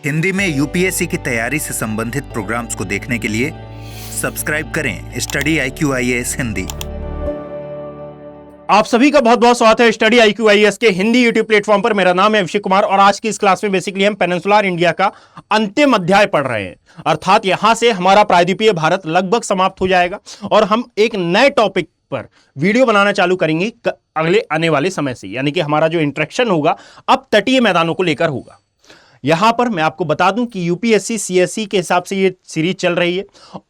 हिंदी में यूपीएससी की तैयारी से संबंधित प्रोग्राम्स को देखने के लिए सब्सक्राइब करें स्टडी IQ-IAS हिंदी। आप सभी का बहुत बहुत स्वागत है स्टडी IQ-IAS के हिंदी यूट्यूब प्लेटफॉर्म पर। मेरा नाम है अभिषेक कुमार और आज की इस क्लास में बेसिकली हम पेनिनसुलर इंडिया का अंतिम अध्याय पढ़ रहे हैं, अर्थात यहां से हमारा प्रायद्वीपीय भारत लगभग समाप्त हो जाएगा और हम एक नए टॉपिक पर वीडियो बनाना चालू करेंगे अगले आने वाले समय से, यानी कि हमारा जो इंटरेक्शन होगा अब तटीय मैदानों को लेकर होगा। यहां पर मैं आपको बता दूं कि यूपीएससी सीएससी के हिसाब से ये सीरीज चल रही है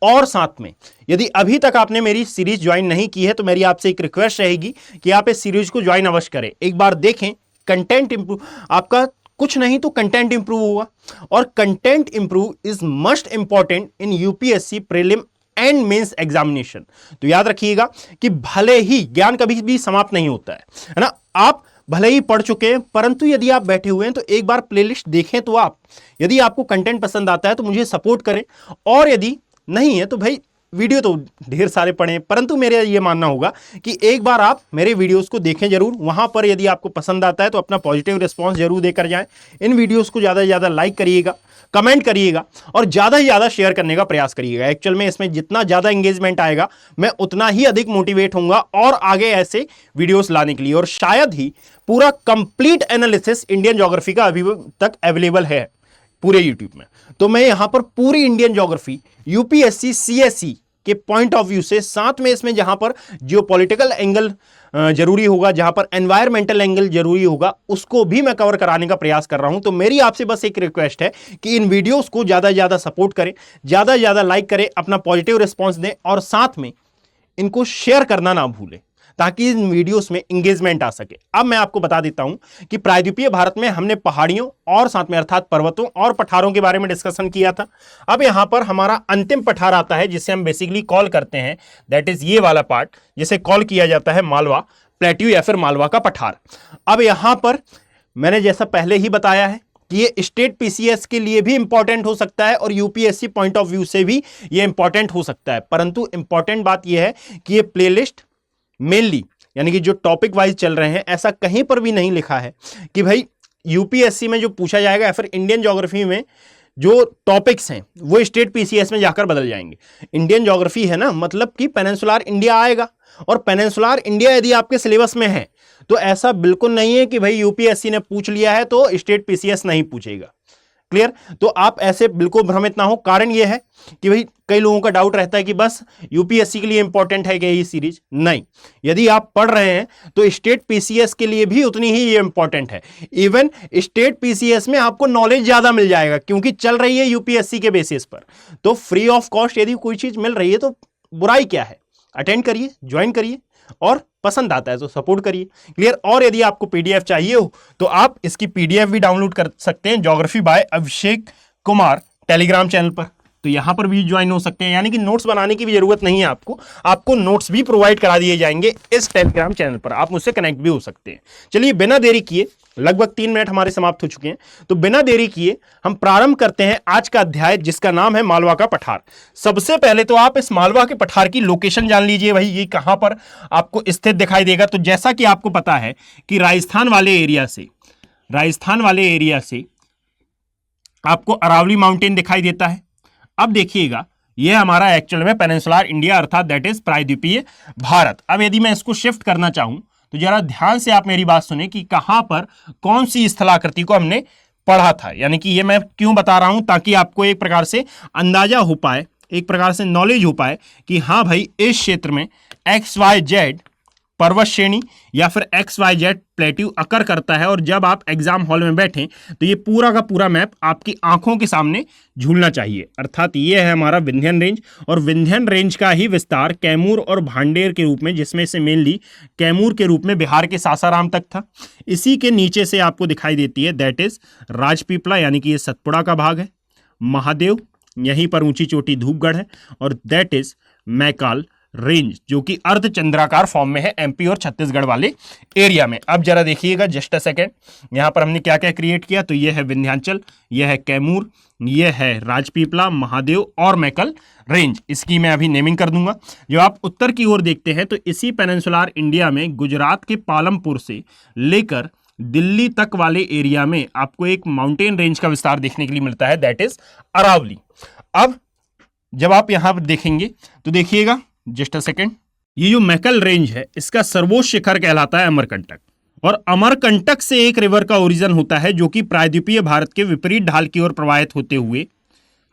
और साथ में यदि अभी तक आपने मेरी सीरीज ज्वाइन नहीं की है तो मेरी आपसे एक रिक्वेस्ट रहेगी कि आप इस सीरीज को ज्वाइन अवश्य करें। एक बार देखें, कंटेंट इंप्रूव, आपका कुछ नहीं तो कंटेंट इंप्रूव होगा और content improve is must important in UPSC prelim and mains examination. तो याद रखिएगा कि भले ही ज्ञान कभी भी समाप्त नहीं होता है ना, आप भले ही पढ़ चुके हैं परंतु यदि आप बैठे हुए हैं तो एक बार प्लेलिस्ट देखें। तो आप यदि आपको कंटेंट पसंद आता है तो मुझे सपोर्ट करें और यदि नहीं है तो भाई वीडियो तो ढेर सारे पढ़ें, परंतु मेरा ये मानना होगा कि एक बार आप मेरे वीडियोस को देखें जरूर। वहां पर यदि आपको पसंद आता है तो अपना पॉजिटिव रिस्पांस जरूर देकर जाएं। इन वीडियोस को ज़्यादा से ज़्यादा लाइक करिएगा, कमेंट करिएगा और ज़्यादा से ज़्यादा शेयर करने का प्रयास करिएगा। एक्चुअल में इसमें जितना ज़्यादा एंगेजमेंट आएगा मैं उतना ही अधिक मोटिवेट होऊंगा और आगे ऐसे वीडियोस लाने के लिए। और शायद ही पूरा कंप्लीट एनालिसिस इंडियन ज्योग्राफी का अभी तक अवेलेबल है पूरे यूट्यूब में, तो मैं यहां पर पूरी इंडियन ज्योग्राफी यूपीएससी सीएससी के पॉइंट ऑफ व्यू से, साथ में इसमें जहां पर जियोपॉलिटिकल एंगल जरूरी होगा, जहां पर एनवायरमेंटल एंगल जरूरी होगा, उसको भी मैं कवर कराने का प्रयास कर रहा हूं। तो मेरी आपसे बस एक रिक्वेस्ट है कि इन वीडियोस को ज्यादा से ज्यादा सपोर्ट करें, ज्यादा से ज्यादा लाइक करें, अपना पॉजिटिव रिस्पॉन्स दें और साथ में इनको शेयर करना ना भूलें ताकि इन वीडियोस में एंगेजमेंट आ सके। अब मैं आपको बता देता हूं कि प्रायद्वीपीय भारत में हमने पहाड़ियों और साथ में अर्थात पर्वतों और पठारों के बारे में डिस्कशन किया था। अब यहां पर हमारा अंतिम पठार आता है जिसे हम बेसिकली कॉल करते हैं, दैट इज ये वाला पार्ट जिसे कॉल किया जाता है मालवा प्लेट्यू या फिर मालवा का पठार। अब यहां पर मैंने जैसा पहले ही बताया है कि ये स्टेट पीसीएस के लिए भी इंपॉर्टेंट हो सकता है और यूपीएससी पॉइंट ऑफ व्यू से भी ये इंपॉर्टेंट हो सकता है, परंतु इंपॉर्टेंट बात यह है कि ये प्लेलिस्ट मेनली यानी कि जो टॉपिक वाइज चल रहे हैं, ऐसा कहीं पर भी नहीं लिखा है कि भाई यूपीएससी में जो पूछा जाएगा या फिर इंडियन ज्योग्राफी में जो टॉपिक्स हैं वो स्टेट पीसीएस में जाकर बदल जाएंगे। इंडियन ज्योग्राफी है ना, मतलब कि पेनिनसुलर इंडिया आएगा और पेनिनसुलर इंडिया यदि आपके सिलेबस में है तो ऐसा बिल्कुल नहीं है कि भाई यूपीएससी ने पूछ लिया है तो स्टेट पीसीएस नहीं पूछेगा। क्लियर? तो आप ऐसे बिल्कुल भ्रमित ना हो। कारण यह है कि भाई कई लोगों का डाउट रहता है कि बस यूपीएससी के लिए इंपॉर्टेंट है क्या ये सीरीज? नहीं, यदि आप पढ़ रहे हैं तो स्टेट पीसीएस के लिए भी उतनी ही ये इंपॉर्टेंट है। इवन स्टेट पीसीएस में आपको नॉलेज ज्यादा मिल जाएगा क्योंकि चल रही है यूपीएससी के बेसिस पर। तो फ्री ऑफ कॉस्ट यदि कोई चीज मिल रही है तो बुराई क्या है? अटेंड करिए, ज्वाइन करिए और पसंद आता है तो सपोर्ट करिए। क्लियर? और यदि आपको पीडीएफ चाहिए हो तो आप इसकी पीडीएफ भी डाउनलोड कर सकते हैं geography bye Abhishek Kumar Telegram channel पर, तो यहां पर भी ज्वाइन हो सकते हैं। यानी कि नोट्स बनाने की भी जरूरत नहीं है आपको नोट्स भी प्रोवाइड करा दिए जाएंगे इस टेलीग्राम चैनल पर, आप मुझसे कनेक्ट भी हो सकते हैं। चलिए बिना देरी किए, लगभग 3 मिनट हमारे समाप्त हो चुके हैं, तो बिना देरी किए हम प्रारंभ करते हैं आज का अध्याय जिसका नाम है मालवा का पठार। सबसे पहले तो आप इस मालवा के पठार की लोकेशन जान लीजिए, भाई ये कहां पर आपको स्थित दिखाई देगा। तो जैसा कि आपको पता है कि राजस्थान वाले एरिया से आपको अरावली माउंटेन दिखाई देता है। अब देखिएगा ये हमारा एक्चुअल में पेनिनसुलर इंडिया अर्थात दैट इज प्रायद्वीपीय भारत। अब यदि मैं इसको शिफ्ट करना चाहूं तो जरा ध्यान से आप मेरी बात सुने कि कहां पर कौन सी स्थलाकृति को हमने पढ़ा था। यानी कि ये मैं क्यों बता रहा हूं ताकि आपको एक प्रकार से अंदाजा हो पाए, एक प्रकार से नॉलेज हो पाए कि हाँ भाई इस क्षेत्र में XYZ पर्वत श्रेणी या फिर XYZ प्लेट्यू अकर करता है। और जब आप एग्जाम हॉल में बैठें तो ये पूरा का पूरा मैप आपकी आंखों के सामने झूलना चाहिए। अर्थात ये है हमारा विंध्यन रेंज और विंध्यन रेंज का ही विस्तार कैमूर और भांडेर के रूप में, जिसमें से मेनली कैमूर के रूप में बिहार के सासाराम तक था। इसी के नीचे से आपको दिखाई देती है दैट इज राजपीपला, यानी कि ये सतपुड़ा का भाग है, महादेव, यहीं पर ऊंची चोटी धूपगढ़ है और दैट इज मैकाल रेंज जो कि अर्धचंद्राकार फॉर्म में है एमपी और छत्तीसगढ़ वाले एरिया में। अब जरा देखिएगा जस्ट अ सेकेंड, यहां पर हमने क्या क्या क्रिएट किया। तो ये है विंध्याचल, यह है कैमूर, यह है राजपीपला, महादेव और मैकल रेंज। इसकी मैं अभी नेमिंग कर दूंगा। जो आप उत्तर की ओर देखते हैं तो इसी पेनिनसुलर इंडिया में गुजरात के पालमपुर से लेकर दिल्ली तक वाले एरिया में आपको एक माउंटेन रेंज का विस्तार देखने के लिए मिलता है, दैट इज अरावली। अब जब आप यहां पर देखेंगे तो देखिएगा, जस्ट अ सेकेंड, ये जो मैकल रेंज है इसका सर्वोच्च शिखर कहलाता है अमरकंटक, और अमरकंटक से एक रिवर का ओरिजिन होता है जो कि प्रायद्वीपीय भारत के विपरीत ढाल की ओर प्रवाहित होते हुए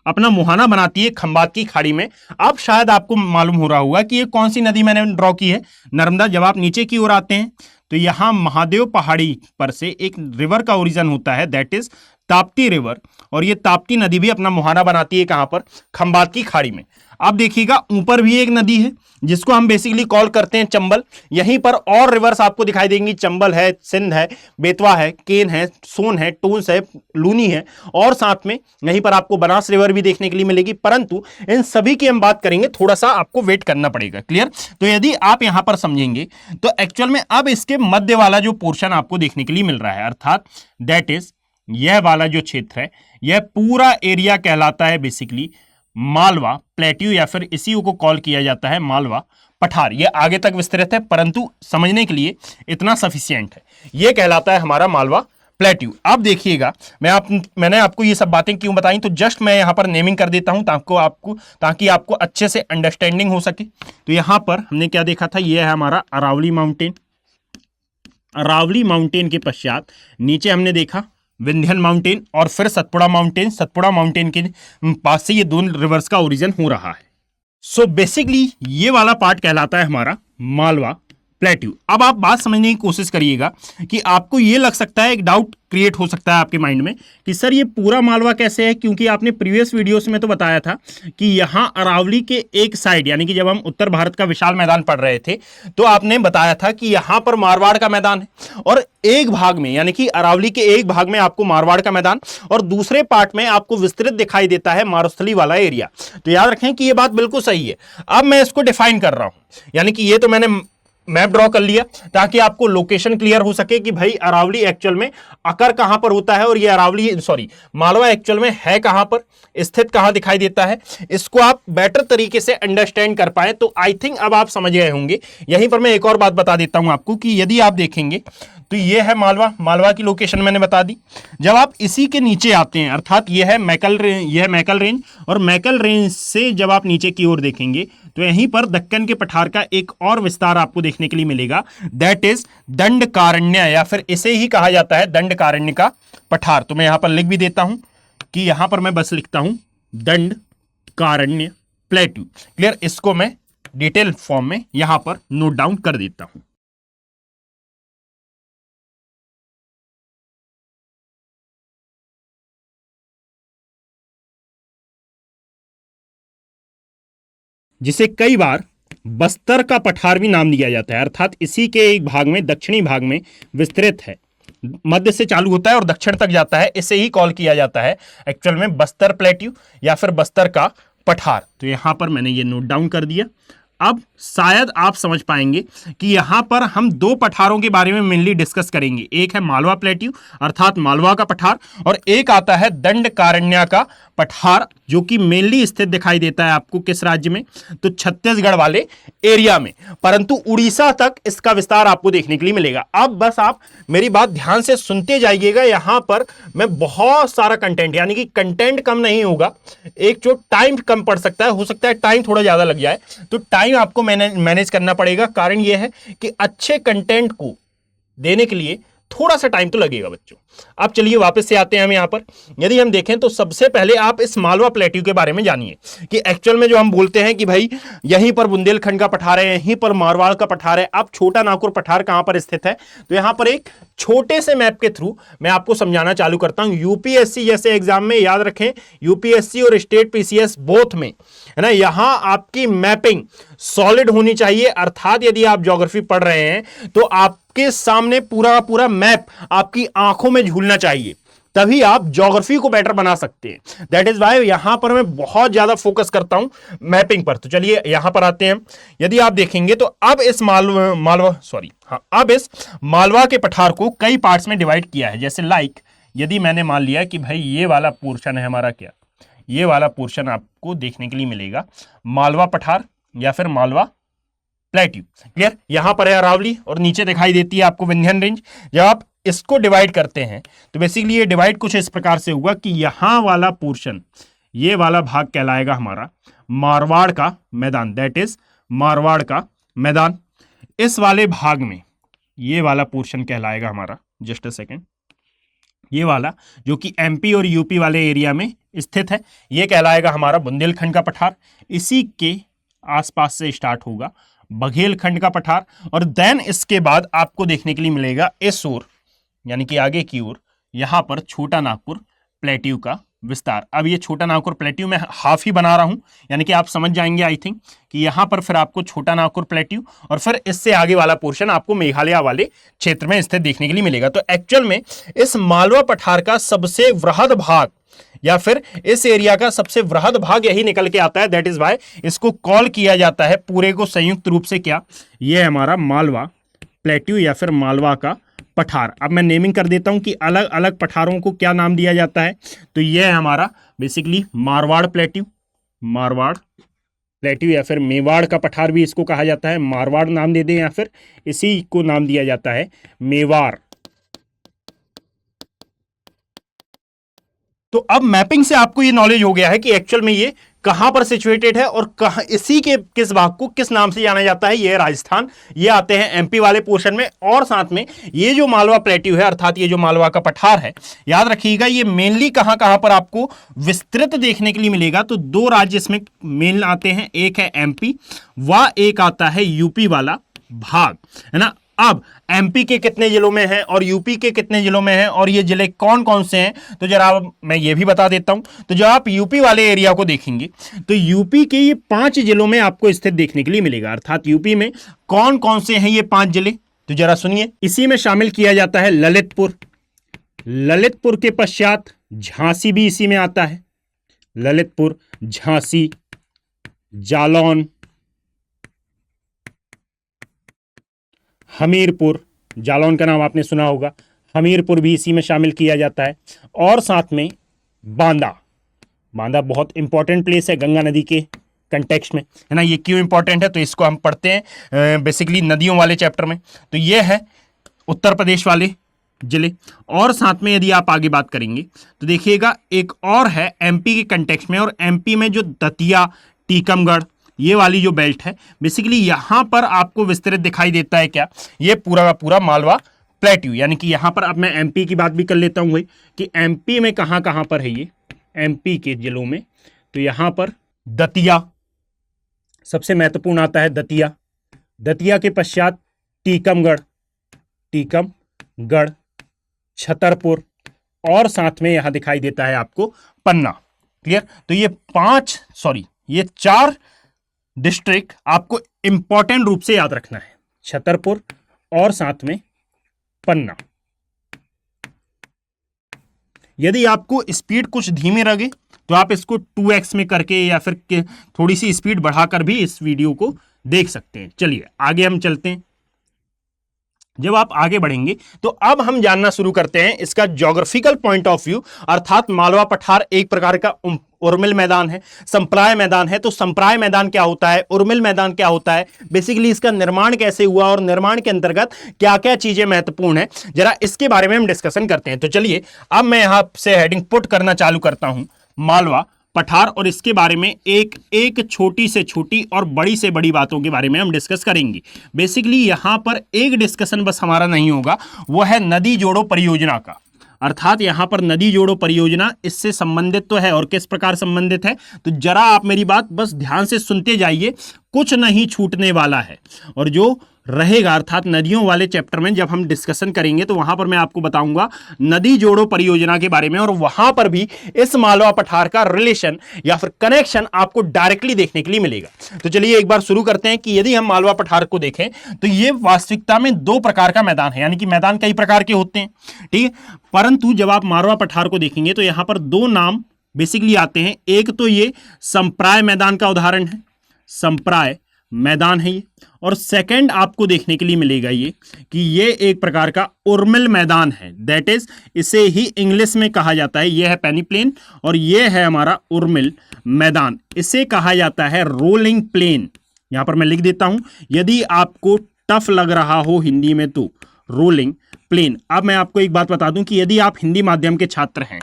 अपना मुहाना बनाती है खंबात की खाड़ी में। अब शायद आपको मालूम हो रहा होगा कि ये कौन सी नदी मैंने ड्रॉ की है, नर्मदा। जब आप नीचे की ओर आते हैं तो यहां महादेव पहाड़ी पर से एक रिवर का ओरिजिन होता है, दैट इज ताप्ती रिवर, और ये ताप्ती नदी भी अपना मुहाना बनाती है कहां पर, खंबात की खाड़ी में। अब देखिएगा ऊपर भी एक नदी है जिसको हम बेसिकली कॉल करते हैं चंबल। यहीं पर और रिवर्स आपको दिखाई देंगी, चंबल है, सिंध है, बेतवा है, केन है, सोन है, टूंस है, लूनी है, और साथ में यहीं पर आपको बनास रिवर भी देखने के लिए मिलेगी। परंतु इन सभी की हम बात करेंगे, थोड़ा सा आपको वेट करना पड़ेगा। क्लियर? तो यदि आप यहां पर समझेंगे तो एक्चुअल में अब इसके मध्य वाला जो पोर्शन आपको देखने के लिए मिल रहा है, अर्थात दैट इज यह वाला जो क्षेत्र है, यह पूरा एरिया कहलाता है बेसिकली मालवा प्लेट्यू, या फिर इसी को कॉल किया जाता है मालवा पठार। ये आगे तक विस्तृत है परंतु समझने के लिए इतना सफिशिएंट है। ये कहलाता है हमारा मालवा प्लेट्यू। अब देखिएगा, मैंने आपको ये सब बातें क्यों बताई, तो जस्ट मैं यहां पर नेमिंग कर देता हूं ताकि आपको अच्छे से अंडरस्टैंडिंग हो सके। तो यहां पर हमने क्या देखा था, ये है हमारा अरावली माउंटेन। अरावली माउंटेन के पश्चात नीचे हमने देखा विंध्यन माउंटेन, और फिर सतपुड़ा माउंटेन। सतपुड़ा माउंटेन के पास से ये दोनों रिवर्स का ओरिजिन हो रहा है। सो बेसिकली ये वाला पार्ट कहलाता है हमारा मालवा प्लेट्यू। अब आप बात समझने की कोशिश करिएगा कि आपको ये लग सकता है, एक डाउट क्रिएट हो सकता है आपके माइंड में कि सर ये पूरा मालवा कैसे है, क्योंकि आपने प्रीवियस वीडियोस में तो बताया था कि यहां अरावली के एक साइड, यानी कि जब हम उत्तर भारत का विशाल मैदान पढ़ रहे थे तो आपने बताया था कि यहां पर मारवाड़ का मैदान है, और एक भाग में यानी कि अरावली के एक भाग में आपको मारवाड़ का मैदान और दूसरे पार्ट में आपको विस्तृत दिखाई देता है मारुस्थली वाला एरिया। तो याद रखें कि यह बात बिल्कुल सही है। अब मैं इसको डिफाइन कर रहा हूं, यानी कि ये तो मैंने मैप ड्रॉ कर लिया ताकि आपको लोकेशन क्लियर हो सके कि भाई अरावली एक्चुअल में अकर कहां पर होता है, और ये मालवा एक्चुअल में है कहां पर, स्थित कहां दिखाई देता है। इसको आप बेटर तरीके से अंडरस्टैंड कर पाए तो आई थिंक अब आप समझ गए होंगे। यहीं पर मैं एक और बात बता देता हूं आपको कि यदि आप देखेंगे तो ये है मालवा, मालवा की लोकेशन मैंने बता दी। जब आप इसी के नीचे आते हैं, अर्थात यह है मैकल रेंज, और मैकल रेंज से जब आप नीचे की ओर देखेंगे तो यहीं पर दक्कन के पठार का एक और विस्तार आपको देखने के लिए मिलेगा, दैट इज दंडकारण्य, या फिर इसे ही कहा जाता है दंडकारण्य का पठार। तो मैं यहां पर लिख भी देता हूं कि यहां पर मैं बस लिखता हूं दंडकारण्य प्लेट्यू। क्लियर? इसको मैं डिटेल फॉर्म में यहां पर नोट डाउन कर देता हूं। जिसे कई बार बस्तर का पठार भी नाम दिया जाता है, अर्थात इसी के एक भाग में, दक्षिणी भाग में विस्तृत है, मध्य से चालू होता है और दक्षिण तक जाता है। इसे ही कॉल किया जाता है एक्चुअल में बस्तर प्लेट्यू या फिर बस्तर का पठार। तो यहां पर मैंने ये नोट डाउन कर दिया। अब शायद आप समझ पाएंगे कि यहां पर हम दो पठारों के बारे में मेनली डिस्कस करेंगे। एक है मालवा प्लेट्यू अर्थात मालवा का पठार, और एक आता है दंडकारण्य का पठार, जो कि मेनली स्थित दिखाई देता है आपको किस राज्य में, तो छत्तीसगढ़ वाले एरिया में, परंतु उड़ीसा तक इसका विस्तार आपको देखने के लिए मिलेगा। अब बस आप मेरी बात ध्यान से सुनते जाइएगा। यहां पर मैं बहुत सारा कंटेंट, यानी कि कंटेंट कम नहीं होगा, एक जो टाइम कम पड़ सकता है, हो सकता है टाइम थोड़ा ज्यादा लग जाए, तो टाइम आपको मैनेज करना पड़ेगा। कारण यह है कि अच्छे कंटेंट को देने के लिए थोड़ा सा टाइम तो लगेगा बच्चों। अब चलिए वापस से आते हैं हम यहां पर। यदि हम देखें तो सबसे पहले आप इस मालवा प्लेट्यू के बारे में जानिए कि एक्चुअल में जो हम बोलते हैं कि भाई यहीं पर बुंदेलखंड का पठार है, यहीं पर मारवाड़ का पठार है। अब छोटा नागपुर पठार कहां पर स्थित है, तो यहां पर एक छोटे से मैप के थ्रू मैं आपको समझाना चालू करता हूं। यूपीएससी जैसे एग्जाम में याद रखें, यूपीएससी और स्टेट पीसीएस बोथ में, है ना, यहां आपकी मैपिंग सॉलिड होनी चाहिए। अर्थात यदि आप ज्योग्राफी पढ़ रहे हैं तो आपके सामने पूरा पूरा मैप आपकी आंखों में झूलना चाहिए, तभी आप ज्योग्राफी को बेटर बना सकते हैं। दैट इज वाई यहां पर मैं बहुत ज्यादा फोकस करता हूं मैपिंग पर। तो चलिए यहां पर आते हैं। यदि आप देखेंगे तो अब इस अब इस मालवा के पठार को कई पार्ट्स में डिवाइड किया है। जैसे यदि मैंने मान लिया कि भाई ये वाला पोर्शन है हमारा, क्या ये वाला पोर्शन आपको देखने के लिए मिलेगा मालवा पठार या फिर मालवा प्लेट्यू। क्लियर? यहां पर है अरावली और नीचे दिखाई देती है आपको विंध्यन रेंज। जब आप इसको डिवाइड करते हैं तो बेसिकली ये डिवाइड कुछ इस प्रकार से होगा कि यहां वाला पोर्शन, ये वाला भाग कहलाएगा हमारा मारवाड़ का मैदान, दैट इज मारवाड़ का मैदान। इस वाले भाग में ये वाला पोर्शन कहलाएगा हमारा, जस्ट अ सेकेंड, ये वाला जो कि एमपी और यूपी वाले एरिया में स्थित है, ये कहलाएगा हमारा बुंदेलखंड का पठार। इसी के आसपास से स्टार्ट होगा बघेलखंड का पठार और देन इसके बाद आपको देखने के लिए मिलेगा इस ओर, यानी कि आगे की ओर, यहां पर छोटा नागपुर प्लेट्यू का विस्तार। अब ये छोटा नागपुर प्लेट्यू में हाफ ही बना रहा हूं, यानी कि आप समझ जाएंगे आई थिंक कि यहां पर फिर आपको छोटा नागपुर प्लेट्यू और फिर इससे आगे वाला पोर्शन आपको मेघालय वाले क्षेत्र में स्थित देखने के लिए मिलेगा। तो एक्चुअल में इस मालवा पठार का सबसे वृहद भाग या फिर इस एरिया का सबसे वृहद भाग यही निकल के आता है, दैट इज वाई इसको कॉल किया जाता है पूरे को संयुक्त रूप से क्या, ये है हमारा मालवा प्लेट्यू या फिर मालवा का पठार। अब मैं नेमिंग कर देता हूं कि अलग अलग पठारों को क्या नाम दिया जाता है। तो यह है हमारा basically Marwar plateau, Marwar plateau या फिर मेवाड़ का पठार भी इसको कहा जाता है, मारवाड़ नाम दे दें या फिर इसी को नाम दिया जाता है मेवाड़। तो अब मैपिंग से आपको ये नॉलेज हो गया है कि एक्चुअल में ये कहां पर सिचुएटेड है और कहां, इसी के किस भाग को किस नाम से जाना जाता है। ये राजस्थान, ये आते हैं एमपी वाले पोर्शन में। और साथ में ये जो मालवा प्लेट्यू है अर्थात ये जो मालवा का पठार है, याद रखिएगा ये मेनली कहां कहां पर आपको विस्तृत देखने के लिए मिलेगा। तो दो राज्य इसमें मेन आते हैं, एक है एमपी व एक आता है यूपी वाला भाग, है ना। अब एमपी के कितने जिलों में है और यूपी के कितने जिलों में है और ये जिले कौन कौन से हैं, तो जरा मैं ये भी बता देता हूं। तो जब आप यूपी वाले एरिया को देखेंगे तो यूपी के ये 5 जिलों में आपको स्थित देखने के लिए मिलेगा। अर्थात यूपी में कौन कौन से हैं ये 5 जिले, तो जरा सुनिए। इसी में शामिल किया जाता है ललितपुर, ललितपुर के पश्चात झांसी भी इसी में आता है, ललितपुर, झांसी, जालौन, हमीरपुर, जालौन का नाम आपने सुना होगा, हमीरपुर भी इसी में शामिल किया जाता है। और साथ में बांदा, बांदा बहुत इंपॉर्टेंट प्लेस है गंगा नदी के कंटेक्स्ट में, है ना। ये क्यों इंपॉर्टेंट है, तो इसको हम पढ़ते हैं बेसिकली नदियों वाले चैप्टर में। तो ये है उत्तर प्रदेश वाले जिले। और साथ में यदि आप आगे बात करेंगे तो देखिएगा एक और है एमपी के कंटेक्स्ट में, और एमपी में जो दतिया, टीकमगढ़, ये वाली जो बेल्ट है बेसिकली यहां पर आपको विस्तृत दिखाई देता है क्या, ये पूरा का पूरा मालवा प्लेट्यू। यानी कि यहां पर अब मैं एमपी की बात भी कर लेता हूं कि एमपी में कहां कहां पर है ये, एमपी के जिलों में। तो यहां पर दतिया सबसे महत्वपूर्ण आता है, दतिया, दतिया के पश्चात टीकमगढ़, टीकमगढ़, छतरपुर और साथ में यहां दिखाई देता है आपको पन्ना। क्लियर? तो ये 4 डिस्ट्रिक्ट आपको इंपॉर्टेंट रूप से याद रखना है, छतरपुर और साथ में पन्ना। यदि आपको स्पीड कुछ धीमी लगे तो आप इसको 2x में करके या फिर थोड़ी सी स्पीड बढ़ाकर भी इस वीडियो को देख सकते हैं। चलिए आगे हम चलते हैं। जब आप आगे बढ़ेंगे तो अब हम जानना शुरू करते हैं इसका ज्योग्राफिकल पॉइंट ऑफ व्यू। अर्थात मालवा पठार एक प्रकार का उर्मिल मैदान है, संप्राय मैदान है। तो संप्राय मैदान क्या होता है, उर्मिल मैदान क्या होता है, बेसिकली इसका निर्माण कैसे हुआ और निर्माण के अंतर्गत क्या क्या चीजें महत्वपूर्ण है, जरा इसके बारे में हम डिस्कशन करते हैं। तो चलिए अब मैं यहां से हेडिंग पुट करना चालू करता हूं, मालवा पठार, और इसके बारे में एक छोटी से छोटी और बड़ी से बड़ी बातों के बारे में हम डिस्कस करेंगे। बेसिकली यहां पर एक डिस्कशन बस हमारा नहीं होगा, वो है नदी जोड़ो परियोजना का। अर्थात यहां पर नदी जोड़ो परियोजना इससे संबंधित तो है, और किस प्रकार संबंधित है, तो जरा आप मेरी बात बस ध्यान से सुनते जाइए, कुछ नहीं छूटने वाला है। और जो रहेगा अर्थात नदियों वाले चैप्टर में जब हम डिस्कशन करेंगे तो वहां पर मैं आपको बताऊंगा नदी जोड़ो परियोजना के बारे में, और वहां पर भी इस मालवा पठार का रिलेशन या फिर कनेक्शन आपको डायरेक्टली देखने के लिए मिलेगा। तो चलिए एक बार शुरू करते हैं कि यदि हम मालवा पठार को देखें तो ये वास्तविकता में 2 प्रकार का मैदान है, यानी कि मैदान कई प्रकार के होते हैं, ठीक है। परंतु जब आप मालवा पठार को देखेंगे तो यहां पर 2 नाम बेसिकली आते हैं। एक तो ये संप्राय मैदान का उदाहरण है, संप्राय मैदान है ये, और सेकंड आपको देखने के लिए मिलेगा ये कि ये एक प्रकार का उर्मिल मैदान है, दैट इज इसे ही इंग्लिश में कहा जाता है, ये है पेनीप्लेन और ये है हमारा उर्मिल मैदान। इसे कहा जाता है रोलिंग प्लेन, यहां पर मैं लिख देता हूं, यदि आपको टफ लग रहा हो हिंदी में तो रोलिंग प्लेन। अब मैं आपको एक बात बता दूं कि यदि आप हिंदी माध्यम के छात्र हैं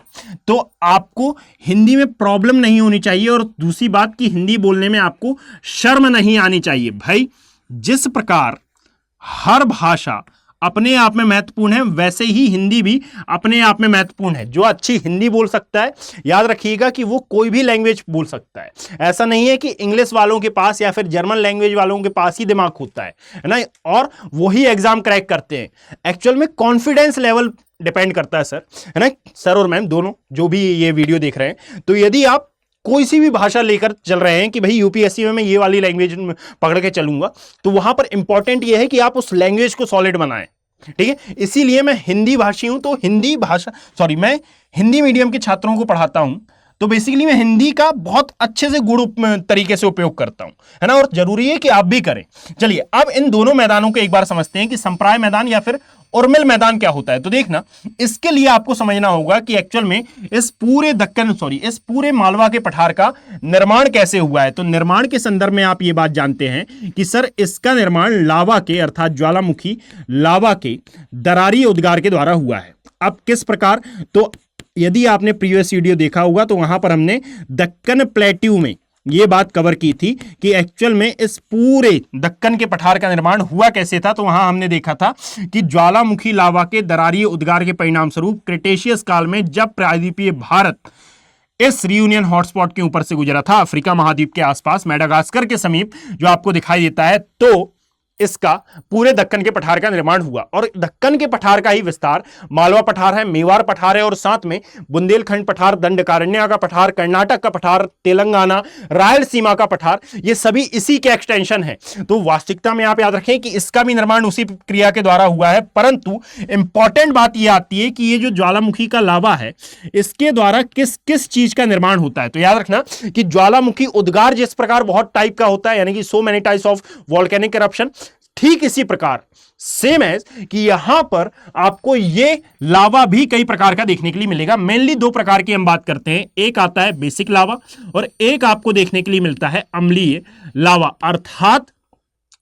तो आपको हिंदी में प्रॉब्लम नहीं होनी चाहिए, और दूसरी बात कि हिंदी बोलने में आपको शर्म नहीं आनी चाहिए। भाई, जिस प्रकार हर भाषा अपने आप में महत्वपूर्ण है, वैसे ही हिंदी भी अपने आप में महत्वपूर्ण है। जो अच्छी हिंदी बोल सकता है, याद रखिएगा कि वो कोई भी लैंग्वेज बोल सकता है। ऐसा नहीं है कि इंग्लिश वालों के पास या फिर जर्मन लैंग्वेज वालों के पास ही दिमाग होता है ना, और वही एग्जाम क्रैक करते हैं। एक्चुअल में कॉन्फिडेंस लेवल डिपेंड करता है सर, है ना सर और मैम दोनों जो भी ये वीडियो देख रहे हैं। तो यदि आप कोई सी भी भाषा लेकर चल रहे हैं कि भाई यूपीएससी में मैं ये वाली लैंग्वेज पकड़ के चलूंगा, तो वहां पर इंपॉर्टेंट ये है कि आप उस लैंग्वेज को सॉलिड बनाएं। ठीक है, इसीलिए मैं हिंदी भाषी हूं, तो मैं हिंदी मीडियम के छात्रों को पढ़ाता हूं, तो बेसिकली मैं हिंदी का बहुत अच्छे से गुण तरीके से उपयोग करता हूं, है ना, और जरूरी है कि आप भी करें। चलिए अब इन दोनों मैदानों को एक बार समझते हैं कि संप्राय मैदान या फिर उर्मिल मैदान क्या होता है। तो देखना, इसके लिए आपको समझना होगा कि एक्चुअल में इस पूरे मालवा के पठार का निर्माण कैसे हुआ है। तो निर्माण के संदर्भ में आप ये बात जानते हैं कि सर इसका निर्माण लावा के अर्थात ज्वालामुखी लावा के दरारी उद्गार के द्वारा हुआ है। अब किस प्रकार, तो यदि आपने प्रीवियस वीडियो देखा होगा तो वहां पर हमने दक्कन प्लेट्यू में यह बात कवर की थी कि एक्चुअल में इस पूरे दक्कन के पठार का निर्माण हुआ कैसे था। तो वहां हमने देखा था कि ज्वालामुखी लावा के दरारी उद्गार के परिणाम स्वरूप क्रिटेशियस काल में जब प्रायद्वीपीय भारत इस रियूनियन हॉटस्पॉट के ऊपर से गुजरा था, अफ्रीका महाद्वीप के आसपास मेडागास्कर के समीप जो आपको दिखाई देता है, तो इसका पूरे दक्कन के पठार का निर्माण हुआ। और दक्कन के पठार का ही विस्तार मालवा पठार है, मेवाड़ पठार है, और साथ में बुंदेलखंड पठार, दंडकारण्य का पठार, कर्नाटक का पठार, तेलंगाना, रायलसीमा का पठार, ये सभी इसी के एक्सटेंशन है। तो वास्तविकता में आप याद रखें कि इसका भी निर्माण उसी क्रिया के द्वारा हुआ है। परंतु इंपॉर्टेंट बात यह आती है कि ये जो ज्वालामुखी का लावा है, इसके द्वारा किस किस चीज का निर्माण होता है। तो याद रखना कि ज्वालामुखी उद्गार जिस प्रकार बहुत टाइप का होता है, यानी कि so many types of volcanic eruption, ठीक इसी प्रकार सेम एज कि यहां पर आपको ये लावा भी कई प्रकार का देखने के लिए मिलेगा। मेनली दो प्रकार की हम बात करते हैं, एक आता है बेसिक लावा और एक आपको देखने के लिए मिलता है अम्लीय लावा। अर्थात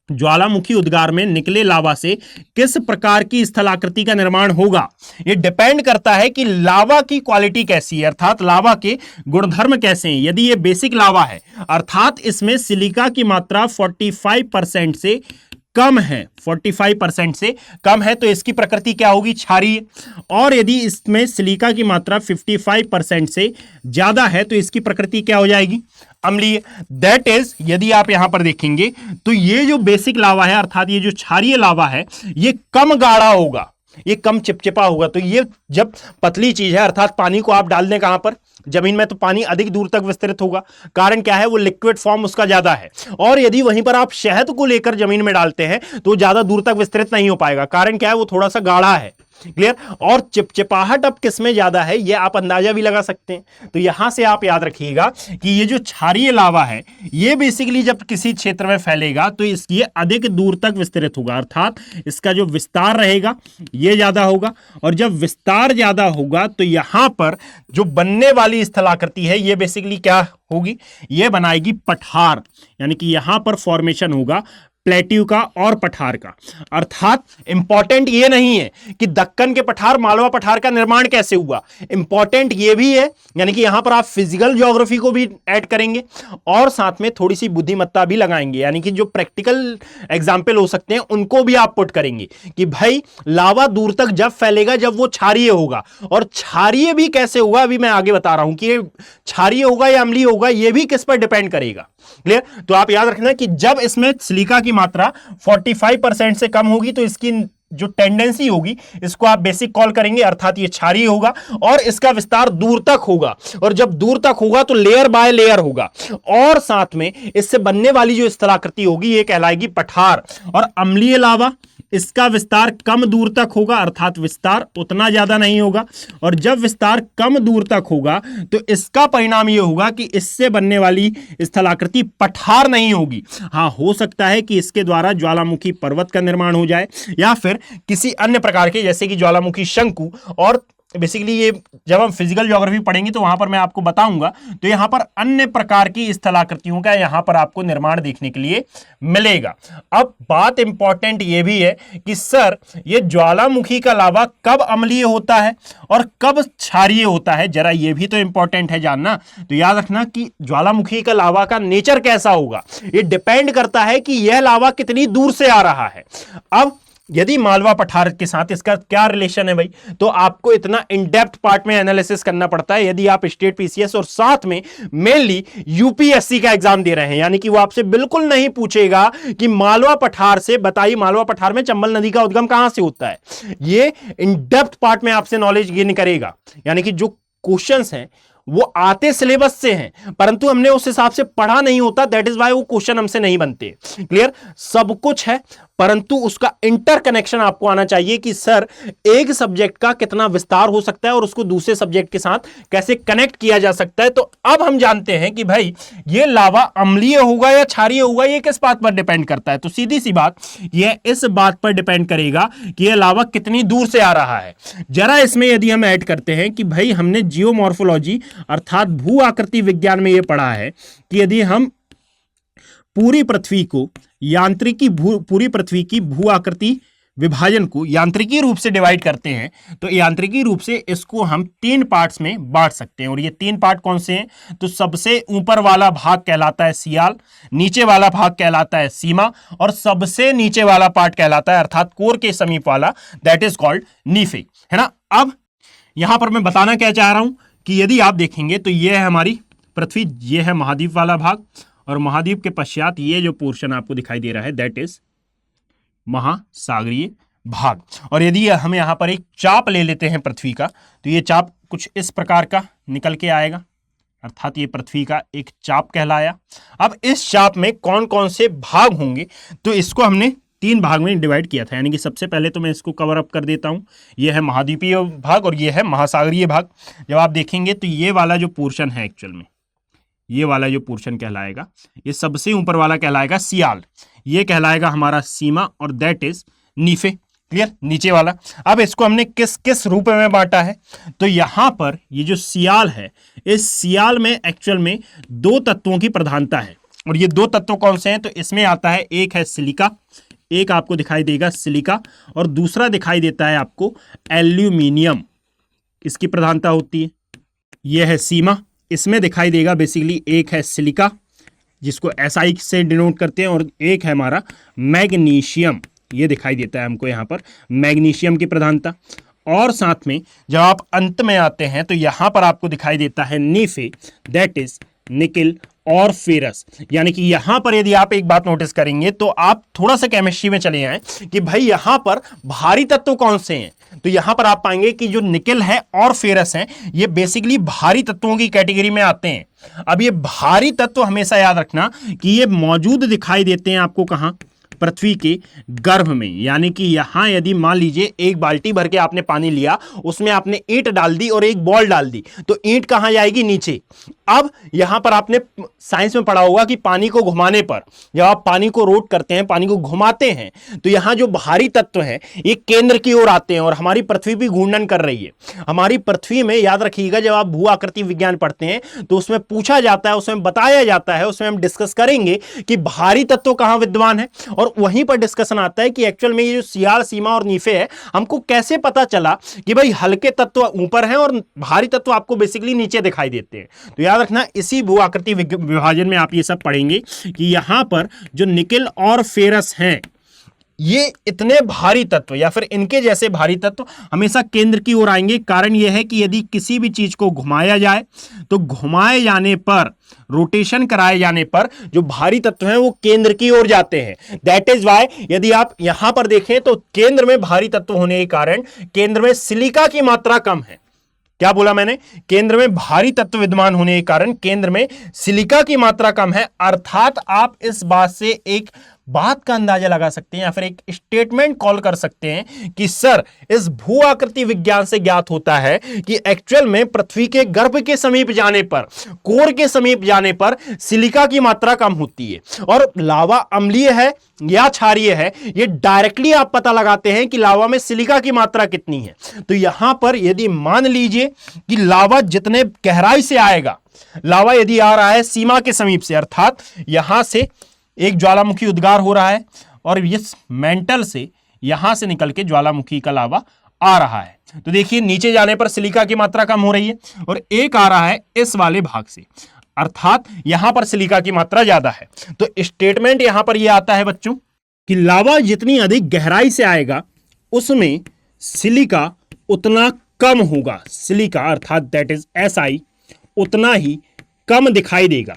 ज्वालामुखी उद्गार में निकले लावा से किस प्रकार की स्थलाकृति का निर्माण होगा, यह डिपेंड करता है कि लावा की क्वालिटी कैसी है, अर्थात लावा के गुणधर्म कैसे हैं। यदि यह बेसिक लावा है अर्थात इसमें सिलिका की मात्रा 45% से कम है, 45% से कम है, तो इसकी प्रकृति क्या होगी, क्षारीय। और यदि इसमें सिलिका की मात्रा 55% से ज्यादा है तो इसकी प्रकृति क्या हो जाएगी, अम्लीय। दैट इज, यदि आप यहां पर देखेंगे तो ये जो बेसिक लावा है अर्थात ये जो क्षारीय लावा है, ये कम गाढ़ा होगा, ये कम चिपचिपा होगा। तो ये जब पतली चीज है अर्थात पानी को आप डाल दें कहां पर, जमीन में, तो पानी अधिक दूर तक विस्तृत होगा। कारण क्या है, वो लिक्विड फॉर्म उसका ज्यादा है। और यदि वहीं पर आप शहद को लेकर जमीन में डालते हैं तो ज्यादा दूर तक विस्तृत नहीं हो पाएगा। कारण क्या है, वो थोड़ा सा गाढ़ा है। क्लियर। और चिपचिपाहट अब किसमें ज्यादा है ये आप अंदाजा भी लगा सकते हैं। तो यहां से आप याद रखिएगा कि ये जो क्षारीय लावा है ये बेसिकली जब किसी क्षेत्र में फैलेगा तो ये अधिक दूर तक विस्तृत होगा, अर्थात इसका जो विस्तार रहेगा ये ज्यादा होगा। और जब विस्तार ज्यादा होगा तो यहां पर जो बनने वाली स्थलाकृति है ये बेसिकली क्या होगी, ये बनाएगी पठार, यानी कि यहां पर फॉर्मेशन होगा प्लेट्यू का और पठार का। अर्थात इंपॉर्टेंट ये नहीं है कि दक्कन के पठार मालवा पठार का निर्माण कैसे हुआ, इंपॉर्टेंट ये भी है, यानी कि यहां पर आप फिजिकल ज्योग्राफी को भी ऐड करेंगे और साथ में थोड़ी सी बुद्धिमत्ता भी लगाएंगे, यानी कि जो प्रैक्टिकल एग्जाम्पल हो सकते हैं उनको भी आप पुट करेंगे कि भाई लावा दूर तक जब फैलेगा जब वो क्षारीय होगा। और क्षारीय भी कैसे होगा अभी मैं आगे बता रहा हूं कि क्षारीय होगा या अम्लीय होगा, ये भी किस पर डिपेंड करेगा। क्लियर। तो आप याद रखना कि जब इसमें सिलिका की मात्रा 45% से कम होगी तो इसकी जो टेंडेंसी होगी इसको आप बेसिक कॉल करेंगे, अर्थात ये क्षारीय होगा और इसका विस्तार दूर तक होगा। और जब दूर तक होगा तो लेयर बाय लेयर होगा और साथ में इससे बनने वाली जो स्थलाकृति होगी ये कहलाएगी पठार। और अम्लीय लावा इसका विस्तार कम दूर तक होगा, अर्थात विस्तार उतना ज्यादा नहीं होगा। और जब विस्तार कम दूर तक होगा तो इसका परिणाम यह होगा कि इससे बनने वाली स्थलाकृति पठार नहीं होगी। हां, हो सकता है कि इसके द्वारा ज्वालामुखी पर्वत का निर्माण हो जाए या फिर किसी अन्य प्रकार के, जैसे कि ज्वालामुखी शंकु और बेसिकली ये जब हम फिजिकल ज्योग्राफी पढ़ेंगे तो वहां पर मैं आपको बताऊंगा। तो यहां पर अन्य प्रकार की स्थलाकृतियों का यहां पर आपको निर्माण देखने के लिए मिलेगा। अब बात इंपॉर्टेंट ये भी है कि सर ये ज्वालामुखी का लावा कब अम्लीय होता है और कब क्षारीय होता है, जरा ये भी तो इंपॉर्टेंट है जानना। तो याद रखना कि ज्वालामुखी का लावा का नेचर कैसा होगा, ये डिपेंड करता है कि यह लावा कितनी दूर से आ रहा है। अब यदि मालवा पठार के साथ इसका क्या रिलेशन है भाई, तो आपको इतना इन डेप्थ पार्ट में एनालिसिस करना पड़ता है यदि आप स्टेट पीसीएस और साथ में मेनली यूपीएससी का एग्जाम दे रहे हैं। यानी कि वो आपसे बिल्कुल नहीं पूछेगा कि मालवा पठार से बताइए मालवा पठार में चंबल नदी का उद्गम कहां से होता है। ये इन डेप्थ पार्ट में आपसे नॉलेज गेन करेगा। यानी कि जो क्वेश्चंस हैं वो आते सिलेबस से हैं परंतु हमने उस हिसाब से पढ़ा नहीं होता, दैट इज वाई वो क्वेश्चन हमसे नहीं बनते। क्लियर, सब कुछ है परंतु उसका इंटरकनेक्शन आपको आना चाहिए कि सर एक सब्जेक्ट का कितना विस्तार हो सकता है और उसको दूसरे सब्जेक्ट के साथ कैसे कनेक्ट किया जा सकता है। तो अब हम जानते हैं कि भाई ये लावा अम्लीय होगा या क्षारीय होगा, ये किस बात पर डिपेंड करता है। तो सीधी सी बात, यह इस बात पर डिपेंड करेगा कि यह लावा कितनी दूर से आ रहा है। जरा इसमें यदि हम ऐड करते हैं कि भाई हमने जियोमॉर्फोलॉजी अर्थात भू आकृति विज्ञान में यह पढ़ा है कि यदि हम पूरी पृथ्वी को पूरी पृथ्वी की भू आकृति विभाजन को यांत्रिकी रूप से डिवाइड करते हैं तो यांत्रिकी रूप से इसको हम 3 पार्ट्स में बांट सकते हैं। और ये 3 पार्ट कौन से हैं, तो सबसे ऊपर वाला भाग कहलाता है सियाल, नीचे वाला भाग कहलाता है सीमा और सबसे नीचे वाला पार्ट कहलाता है अर्थात कोर के समीप वाला, दैट इज कॉल्ड नीफे, है ना। अब यहां पर मैं बताना क्या चाह रहा हूं कि यदि आप देखेंगे तो यह है हमारी पृथ्वी, यह है महाद्वीप वाला भाग और महाद्वीप के पश्चात ये जो पोर्शन आपको दिखाई दे रहा है दैट इज महासागरीय भाग। और यदि हम यहां पर एक चाप ले लेते हैं पृथ्वी का तो ये चाप कुछ इस प्रकार का निकल के आएगा अर्थात ये पृथ्वी का एक चाप कहलाया। अब इस चाप में कौन कौन से भाग होंगे, तो इसको हमने 3 भाग में डिवाइड किया था। यानी कि सबसे पहले तो मैं इसको कवर अप कर देता हूं, यह है महाद्वीपीय भाग और यह है महासागरीय भाग। जब आप देखेंगे तो ये वाला जो पोर्शन है एक्चुअल में, ये वाला जो पोर्शन कहलाएगा, ये सबसे ऊपर वाला कहलाएगा सियाल, ये कहलाएगा हमारा सीमा और दैट इज नीफे। क्लियर, नीचे वाला। अब इसको हमने किस किस रूप में बांटा है, तो यहां पर ये जो सियाल है, इस सियाल में एक्चुअल में 2 तत्वों की प्रधानता है। और ये 2 तत्व कौन से हैं, तो इसमें आता है एक है सिलिका, एक आपको दिखाई देगा सिलिका और दूसरा दिखाई देता है आपको एल्यूमिनियम, इसकी प्रधानता होती है। यह है सीमा, इसमें दिखाई देगा बेसिकली एक है सिलिका जिसको SI से डिनोट करते हैं और एक है हमारा मैग्नीशियम, ये दिखाई देता है हमको यहाँ पर मैग्नीशियम की प्रधानता। और साथ में जब आप अंत में आते हैं तो यहाँ पर आपको दिखाई देता है नीफे, दैट इज निकिल और फेरस। यानी कि यहां पर यदि आप एक बात नोटिस करेंगे तो आप थोड़ा सा केमिस्ट्री में चले आए कि भाई यहां पर भारी तत्व कौन से हैं, तो यहां पर आप पाएंगे कि जो निकिल है और फेरस हैं ये बेसिकली भारी तत्वों की कैटेगरी में आते हैं। अब ये भारी तत्व हमेशा याद रखना कि ये मौजूद दिखाई देते हैं आपको कहां, पृथ्वी के गर्भ में। यानी कि यहां यदि मान लीजिए एक बाल्टी भर के आपने पानी लिया, उसमें आपने ईंट डाल दी और एक बॉल डाल दी, तो ईंट कहां जाएगी, नीचे। अब यहां पर आपने साइंस में पढ़ा होगा कि पानी को घुमाने पर, जब आप पानी को रोट करते हैं, पानी को घुमाते हैं, तो यहां जो भारी तत्व हैं ये केंद्र की ओर आते हैं और हमारी पृथ्वी भी घूर्णन कर रही है। हमारी पृथ्वी में याद रखिएगा, जब आप भू आकृति विज्ञान पढ़ते हैं तो उसमें पूछा जाता है, उसमें बताया जाता है, उसमें हम डिस्कस करेंगे कि भारी तत्व कहां विद्यमान है और वहीं पर डिस्कशन आता है कि एक्चुअल में ये जो सियाल, सीमा और नीफे है, हमको कैसे पता चला कि भाई हल्के तत्व ऊपर हैं और भारी तत्व आपको बेसिकली नीचे दिखाई देते हैं। तो याद रखना इसी भू आकृति विभाजन में आप ये सब पढ़ेंगे कि यहां पर जो निकिल और फेरस हैं ये इतने भारी तत्व या फिर इनके जैसे भारी तत्व हमेशा केंद्र की ओर आएंगे। कारण यह है कि यदि किसी भी चीज को घुमाया जाए तो घुमाए जाने पर, रोटेशन कराए जाने पर जो भारी तत्व हैं वो केंद्र की ओर जाते हैं। दैट इज वाई यदि आप यहां पर देखें तो केंद्र में भारी तत्व होने के कारण केंद्र में सिलिका की मात्रा कम है। क्या बोला मैंने, केंद्र में भारी तत्व विद्यमान होने के कारण केंद्र में सिलिका की मात्रा कम है। अर्थात आप इस बात से एक बात का अंदाजा लगा सकते हैं या फिर एक स्टेटमेंट कॉल कर सकते हैं कि सर इस भू आकृति विज्ञान से ज्ञात होता है कि एक्चुअल में पृथ्वी के गर्भ के समीप जाने पर, कोर के समीप जाने पर सिलिका की मात्रा कम होती है। और लावा अम्लीय है या क्षारीय है, ये डायरेक्टली आप पता लगाते हैं कि लावा में सिलिका की मात्रा कितनी है। तो यहां पर यदि मान लीजिए कि लावा जितने गहराई से आएगा, लावा यदि आ रहा है सीमा के समीप से, अर्थात यहां से एक ज्वालामुखी उद्गार हो रहा है और इस मेंटल से यहां से निकल के ज्वालामुखी का लावा आ रहा है, तो देखिए नीचे जाने पर सिलिका की मात्रा कम हो रही है, और एक आ रहा है इस वाले भाग से, अर्थात यहां पर सिलिका की मात्रा ज्यादा है। तो स्टेटमेंट यहां पर यह आता है बच्चों कि लावा जितनी अधिक गहराई से आएगा उसमें सिलिका उतना कम होगा, सिलिका अर्थात दैट इज SI उतना ही कम दिखाई देगा।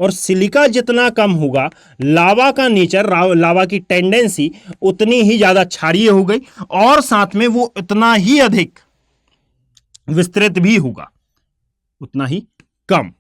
और सिलिका जितना कम होगा, लावा का नेचर, लावा की टेंडेंसी उतनी ही ज्यादा क्षारीय हो गई, और साथ में वो उतना ही अधिक विस्तृत भी होगा, उतना ही कम,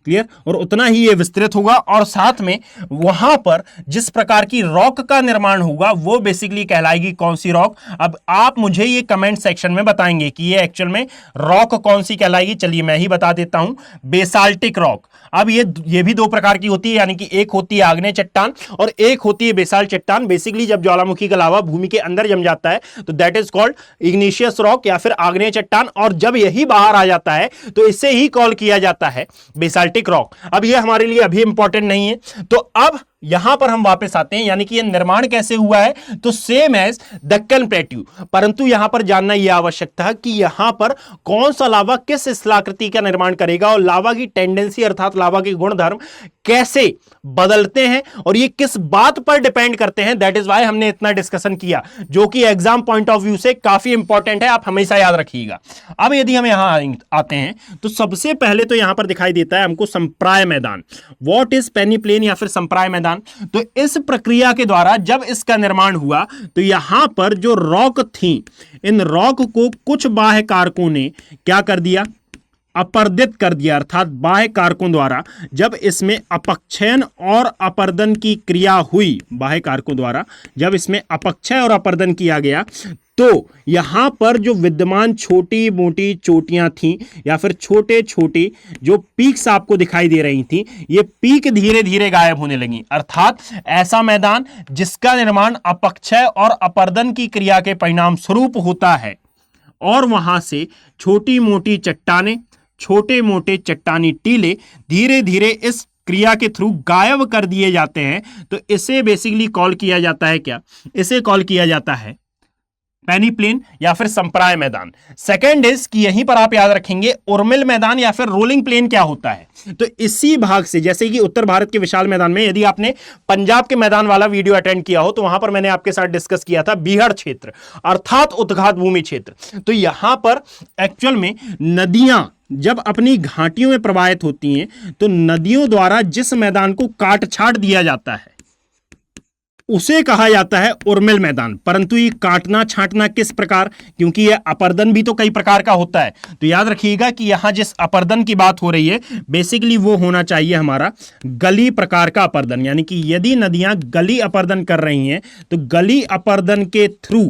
क्लियर, और उतना ही ये विस्तृत होगा। और साथ में वहां पर जिस प्रकार की रॉक का निर्माण होगा वो बेसिकली कहलाएगी कौन सी रॉक। अब आप मुझे ये कमेंट सेक्शन में बताएंगे कि ये एक्चुअल में रॉक कौन सी कहलाएगी। चलिए मैं ही बता देता हूं, बेसाल्टिक रॉक। अब ये भी दो प्रकार की होती है, यानी कि एक होती है आग्नेय चट्टान और एक होती है बेसाल्ट चट्टान। बेसिकली जब ज्वालामुखी का लावा भूमि के अंदर जम जाता है तो that is called igneous rock या फिर आग्नेय चट्टान, और जब यही बाहर आ जाता है तो इसे ही कॉल किया जाता है बेसाल्टिक रॉक। अब ये हमारे लिए अभी इंपॉर्टेंट नहीं है। तो अब यहां पर हम वापस आते हैं, यानी कि ये निर्माण कैसे हुआ है, तो सेम एज दक्कन प्लेट्यू, परंतु यहां पर जानना यह आवश्यक था कि यहां पर कौन सा लावा किस स्थलाकृति का निर्माण करेगा और लावा की टेंडेंसी अर्थात लावा के गुणधर्म कैसे बदलते हैं और ये किस बात पर डिपेंड करते हैं। दैट इज वाई हमने इतना डिस्कशन किया, जो कि एग्जाम पॉइंट ऑफ व्यू से काफी इंपॉर्टेंट है, आप हमेशा याद रखिएगा। अब यदि हम यहां आते हैं तो सबसे पहले तो यहां पर दिखाई देता है हमको संप्राय मैदान। व्हाट इज पेनीप्लेन या फिर संप्राय मैदान। तो इस प्रक्रिया के द्वारा जब इसका निर्माण हुआ तो यहां पर जो रॉक थी, इन रॉक को कुछ बाह्य कारकों ने क्या कर दिया, अपर्दित कर दिया, अर्थात बाह्य कारकों द्वारा जब इसमें अपक्षयन और अपर्दन की क्रिया हुई, बाह्य कारकों द्वारा जब इसमें अपक्षय और अपर्दन किया गया तो यहां पर जो विद्यमान छोटी मोटी चोटियां थीं या फिर छोटे छोटे जो पीक्स आपको दिखाई दे रही थी, ये पीक धीरे धीरे गायब होने लगी। अर्थात ऐसा मैदान जिसका निर्माण अपक्षय और अपर्दन की क्रिया के परिणाम स्वरूप होता है, और वहां से छोटी मोटी चट्टानें, छोटे मोटे चट्टानी टीले धीरे धीरे इस क्रिया के थ्रू गायब कर दिए जाते हैं। तो इसे बेसिकली कॉल किया जाता है क्या, इसे कॉल किया जाता है पेनीप्लेन या फिर संप्राय मैदान। सेकंड इज कि यहीं पर आप याद रखेंगे उर्मिल मैदान या फिर रोलिंग प्लेन क्या होता है। तो इसी भाग से, जैसे कि उत्तर भारत के विशाल मैदान में, यदि आपने पंजाब के मैदान वाला वीडियो अटेंड किया हो तो वहां पर मैंने आपके साथ डिस्कस किया था बीहड़ क्षेत्र अर्थात उत्खात भूमि क्षेत्र। तो यहां पर एक्चुअल में नदियां जब अपनी घाटियों में प्रवाहित होती हैं तो नदियों द्वारा जिस मैदान को काट छाट दिया जाता है उसे कहा जाता है उर्मिल मैदान। परंतु ये काटना छांटना किस प्रकार, क्योंकि ये अपर्दन भी तो कई प्रकार का होता है। तो याद रखिएगा कि यहां जिस अपर्दन की बात हो रही है बेसिकली वो होना चाहिए हमारा गली प्रकार का अपर्दन, यानी कि यदि नदियां गली अपर्दन कर रही हैं तो गली अपर्दन के थ्रू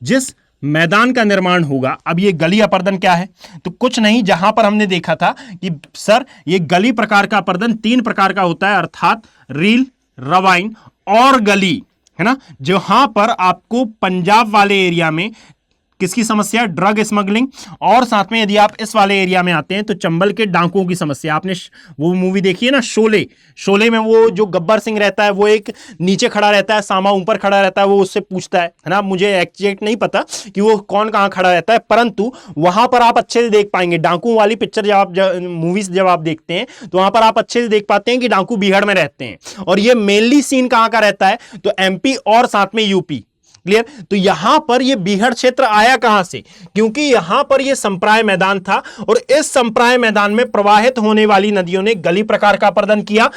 जिस मैदान का निर्माण होगा। अब ये गली अपर्दन क्या है, तो कुछ नहीं, जहां पर हमने देखा था कि सर ये गली प्रकार का अपर्दन 3 प्रकार का होता है, अर्थात रील, रवाइन और गली, है ना। जहां पर आपको पंजाब वाले एरिया में किसकी समस्या, ड्रग स्मगलिंग, और साथ में यदि आप इस वाले एरिया में आते हैं तो चंबल के डाकुओं की समस्या। आपने वो मूवी देखी है ना शोले, शोले में वो जो गब्बर सिंह रहता है वो एक नीचे खड़ा रहता है, सामा ऊपर खड़ा रहता है, वो उससे पूछता है ना, मुझे एग्जैक्ट नहीं पता कि वो कौन कहाँ खड़ा रहता है, परंतु वहां पर आप अच्छे से देख पाएंगे। डाकुओं वाली पिक्चर जब आप मूवीज जब आप देखते हैं तो वहां पर आप अच्छे से देख पाते हैं कि डाकू बीहड़ में रहते हैं। और ये मेनली सीन कहाँ का रहता है, तो MP और साथ में UP, क्लियर। तो यहां पर ये बीहड़ क्षेत्र आया कहां से, क्योंकि यहां पर ये संप्राय मैदान था और इस संप्राय मैदान में प्रवाहित होने वाली नदियों ने गली प्रकार का अपर्दन किया।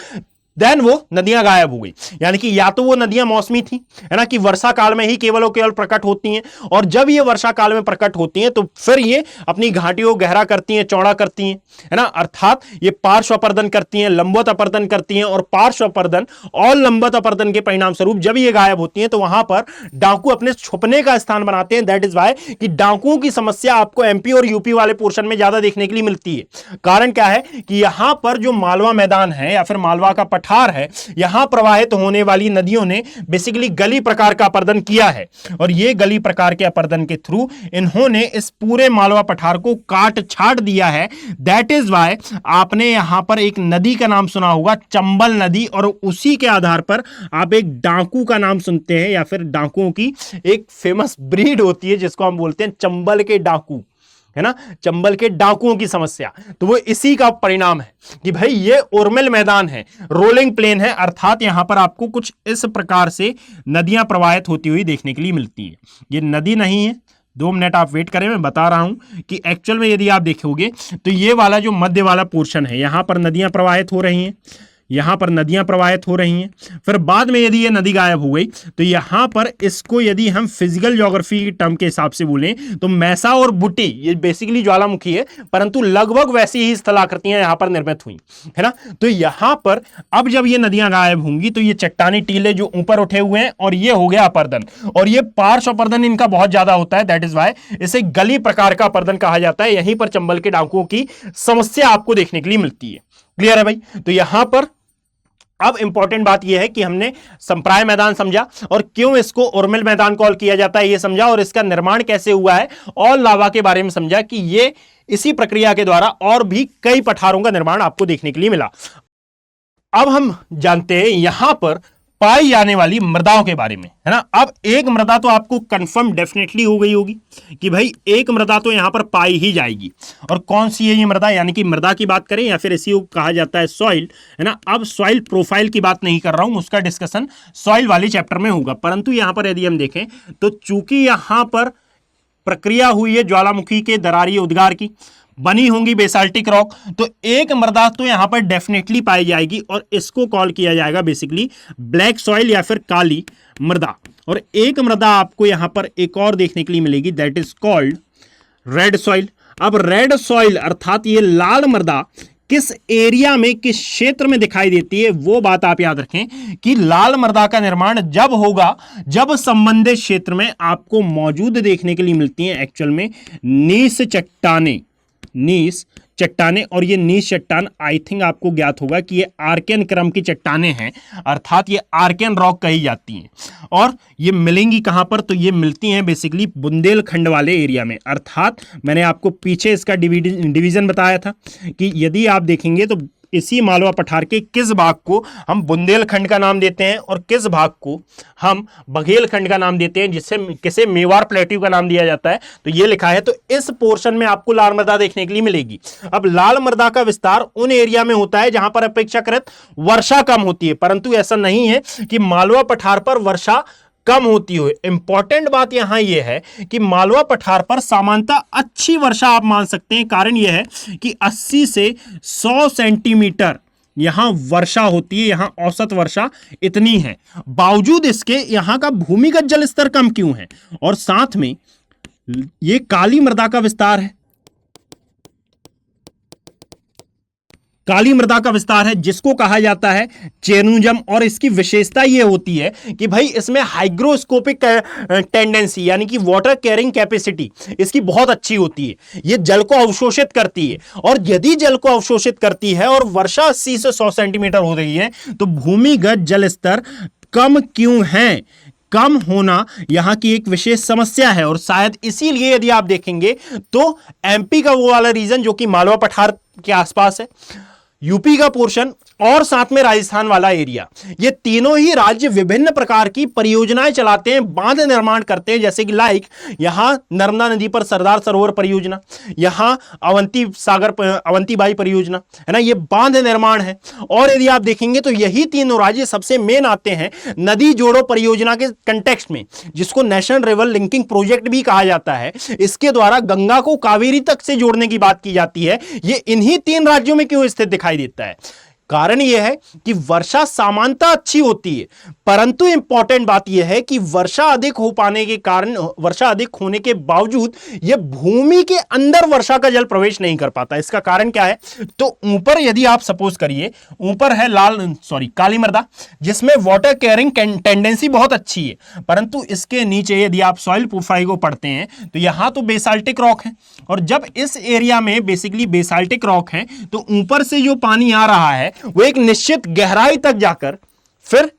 देन वो नदियां गायब हो गई। यानी कि या तो वो नदियां मौसमी थी, है ना, कि वर्षा काल में ही केवल और केवल प्रकट होती हैं, और जब ये वर्षा काल में प्रकट होती हैं तो फिर ये अपनी घाटियों को गहरा करती हैं, चौड़ा करती हैं, है ना, अर्थात ये पार्श्व अपर्दन करती हैं, लंबवत अपर्दन करती हैं, और पार्श्व अपर्दन और लंबवत अपर्दन के परिणाम स्वरूप जब ये गायब होती हैं तो वहां पर डाकू अपने छुपने का स्थान बनाते हैं। दैट इज वाई कि डाकुओं की समस्या आपको एमपी और यूपी वाले पोर्शन में ज्यादा देखने के लिए मिलती है। कारण क्या है कि यहां पर जो मालवा मैदान है या फिर मालवा का पठार है, यहां प्रवाहित होने वाली नदियों ने बेसिकली गली प्रकार का अपर्दन किया है, और यह गली प्रकार के अपर्दन के थ्रू इन्होंने इस पूरे मालवा पठार को काट छाट दिया है। दैट इज वाई आपने यहां पर एक नदी का नाम सुना होगा, चंबल नदी, और उसी के आधार पर आप एक डाकू का नाम सुनते हैं, या फिर डाकुओं की एक फेमस ब्रीड होती है जिसको हम बोलते हैं चंबल के डाकू, है ना, चंबल के डाकुओं की समस्या। तो वो इसी का परिणाम है कि भाई ये उर्मिल मैदान है, रोलिंग प्लेन है, अर्थात यहां पर आपको कुछ इस प्रकार से नदियां प्रवाहित होती हुई देखने के लिए मिलती है। ये नदी नहीं है, 2 मिनट आप वेट करें, मैं बता रहा हूं कि एक्चुअल में यदि आप देखोगे तो ये वाला जो मध्य वाला पोर्शन है, यहां पर नदियां प्रवाहित हो रही हैं, यहां पर नदियां प्रवाहित हो रही हैं। फिर बाद में यदि ये नदी गायब हो गई तो यहां पर इसको यदि हम फिजिकल ज्योग्राफी की टर्म के हिसाब से बोलें तो मैसा और बुटी, ये बेसिकली ज्वालामुखी है, परंतु लगभग वैसी ही स्थलाकृतियां यहां पर निर्मित हुई, है ना। तो यहां पर अब जब ये नदियां गायब होंगी तो ये चट्टानी टीले जो ऊपर उठे हुए हैं, और ये हो गया अपर्दन, और ये पार्श्व अपर्दन इनका बहुत ज्यादा होता है। दैट इज वाई इसे गली प्रकार का अपर्दन कहा जाता है। यहीं पर चंबल के डाकुओं की समस्या आपको देखने के लिए मिलती है। क्लियर है भाई? तो यहां पर अब इंपॉर्टेंट बात यह है कि हमने संप्राय मैदान समझा, और क्यों इसको उर्मिल मैदान कॉल किया जाता है यह समझा, और इसका निर्माण कैसे हुआ है, और लावा के बारे में समझा कि यह इसी प्रक्रिया के द्वारा और भी कई पठारों का निर्माण आपको देखने के लिए मिला। अब हम जानते हैं यहां पर पाई जाने वाली मृदाओं के बारे में, है ना। अब एक मृदा तो आपको कंफर्म डेफिनेटली हो गई होगी कि भाई एक मृदा तो यहां पर पाई ही जाएगी, और कौन सी है ये मृदा, यानी कि मृदा की बात करें या फिर इसी को कहा जाता है सॉइल, है ना। अब सॉइल प्रोफाइल की बात नहीं कर रहा हूं, उसका डिस्कशन सॉइल वाली चैप्टर में होगा, परंतु यहां पर यदि हम देखें तो चूंकि यहां पर प्रक्रिया हुई है ज्वालामुखी के दरारी उद्गार की, बनी होंगी बेसाल्टिक रॉक, तो एक मृदा तो यहां पर डेफिनेटली पाई जाएगी, और इसको कॉल किया जाएगा बेसिकली ब्लैक सॉइल या फिर काली मृदा। और एक मृदा आपको यहां पर एक और देखने के लिए मिलेगी, that is called red soil. अब रेड सॉइल अर्थात ये लाल मृदा किस एरिया में, किस क्षेत्र में दिखाई देती है, वो बात आप याद रखें कि लाल मृदा का निर्माण जब होगा जब संबंधित क्षेत्र में आपको मौजूद देखने के लिए मिलती हैं एक्चुअल में नीस चट्टाने, और ये नीस चट्टान आई थिंक आपको ज्ञात होगा कि ये आर्कियन क्रम की चट्टाने हैं, अर्थात ये आर्कियन रॉक कही जाती हैं। और ये मिलेंगी कहां पर, तो ये मिलती हैं बेसिकली बुंदेलखंड वाले एरिया में, अर्थात मैंने आपको पीछे इसका डिवीजन बताया था कि यदि आप देखेंगे तो इसी मालवा पठार के किस भाग को हम बुंदेलखंड का नाम देते हैं और किस भाग को हम बघेलखंड का नाम देते हैं, जिससे किसे मेवाड़ प्लेट्यू का नाम दिया जाता है, तो ये लिखा है। तो इस पोर्शन में आपको लाल मृदा देखने के लिए मिलेगी। अब लाल मृदा का विस्तार उन एरिया में होता है जहां पर अपेक्षाकृत वर्षा कम होती है, परंतु ऐसा नहीं है कि मालवा पठार पर वर्षा कम होती हो। इंपॉर्टेंट बात यहां यह है कि मालवा पठार पर सामान्यतः अच्छी वर्षा आप मान सकते हैं। कारण यह है कि 80 से 100 सेंटीमीटर यहां वर्षा होती है, यहां औसत वर्षा इतनी है, बावजूद इसके यहां का भूमिगत जल स्तर कम क्यों है। और साथ में यह काली मृदा का विस्तार है, काली मृदा का विस्तार है जिसको कहा जाता है चेनुजम। और इसकी विशेषता यह होती है कि भाई इसमें हाइग्रोस्कोपिक टेंडेंसी यानी कि वाटर कैरिंग कैपेसिटी इसकी बहुत अच्छी होती है। यह जल को अवशोषित करती है, और यदि जल को अवशोषित करती है और वर्षा 80 से 100 सेंटीमीटर हो रही है तो भूमिगत जल स्तर कम क्यों है। कम होना यहां की एक विशेष समस्या है, और शायद इसीलिए यदि आप देखेंगे तो एमपी का वो वाला रीजन जो कि मालवा पठार के आसपास है, यूपी का पोर्शन और साथ में राजस्थान वाला एरिया, ये तीनों ही राज्य विभिन्न प्रकार की परियोजनाएं चलाते हैं, बांध निर्माण करते हैं। जैसे कि लाइक यहां नर्मदा नदी पर सरदार सरोवर परियोजना, यहां अवंतीबाई परियोजना, है ना, ये बांध निर्माण है। और यदि आप देखेंगे तो यही तीनों राज्य सबसे मेन आते हैं नदी जोड़ो परियोजना के कंटेक्स्ट में, जिसको नेशनल रिवर लिंकिंग प्रोजेक्ट भी कहा जाता है। इसके द्वारा गंगा को कावेरी तक से जोड़ने की बात की जाती है। ये इन्हीं 3 राज्यों में क्यों स्थित दिखाई देता है, कारण यह है कि वर्षा सामान्यतः अच्छी होती है, परंतु इंपॉर्टेंट बात यह है कि वर्षा अधिक हो पाने के कारण, वर्षा अधिक होने के बावजूद यह भूमि के अंदर वर्षा का जल प्रवेश नहीं कर पाता। इसका कारण क्या है? तो ऊपर यदि आप सपोज करिए, ऊपर है काली मृदा जिसमें वाटर कैरिंग टेंडेंसी बहुत अच्छी है, परंतु इसके नीचे यदि आप सॉइल प्रोफाइल को पढ़ते हैं तो यहां तो बेसाल्टिक रॉक है, और जब इस एरिया में बेसिकली बेसाल्टिक रॉक है तो ऊपर से जो पानी आ रहा है वो एक निश्चित गहराई तक जाकर फिर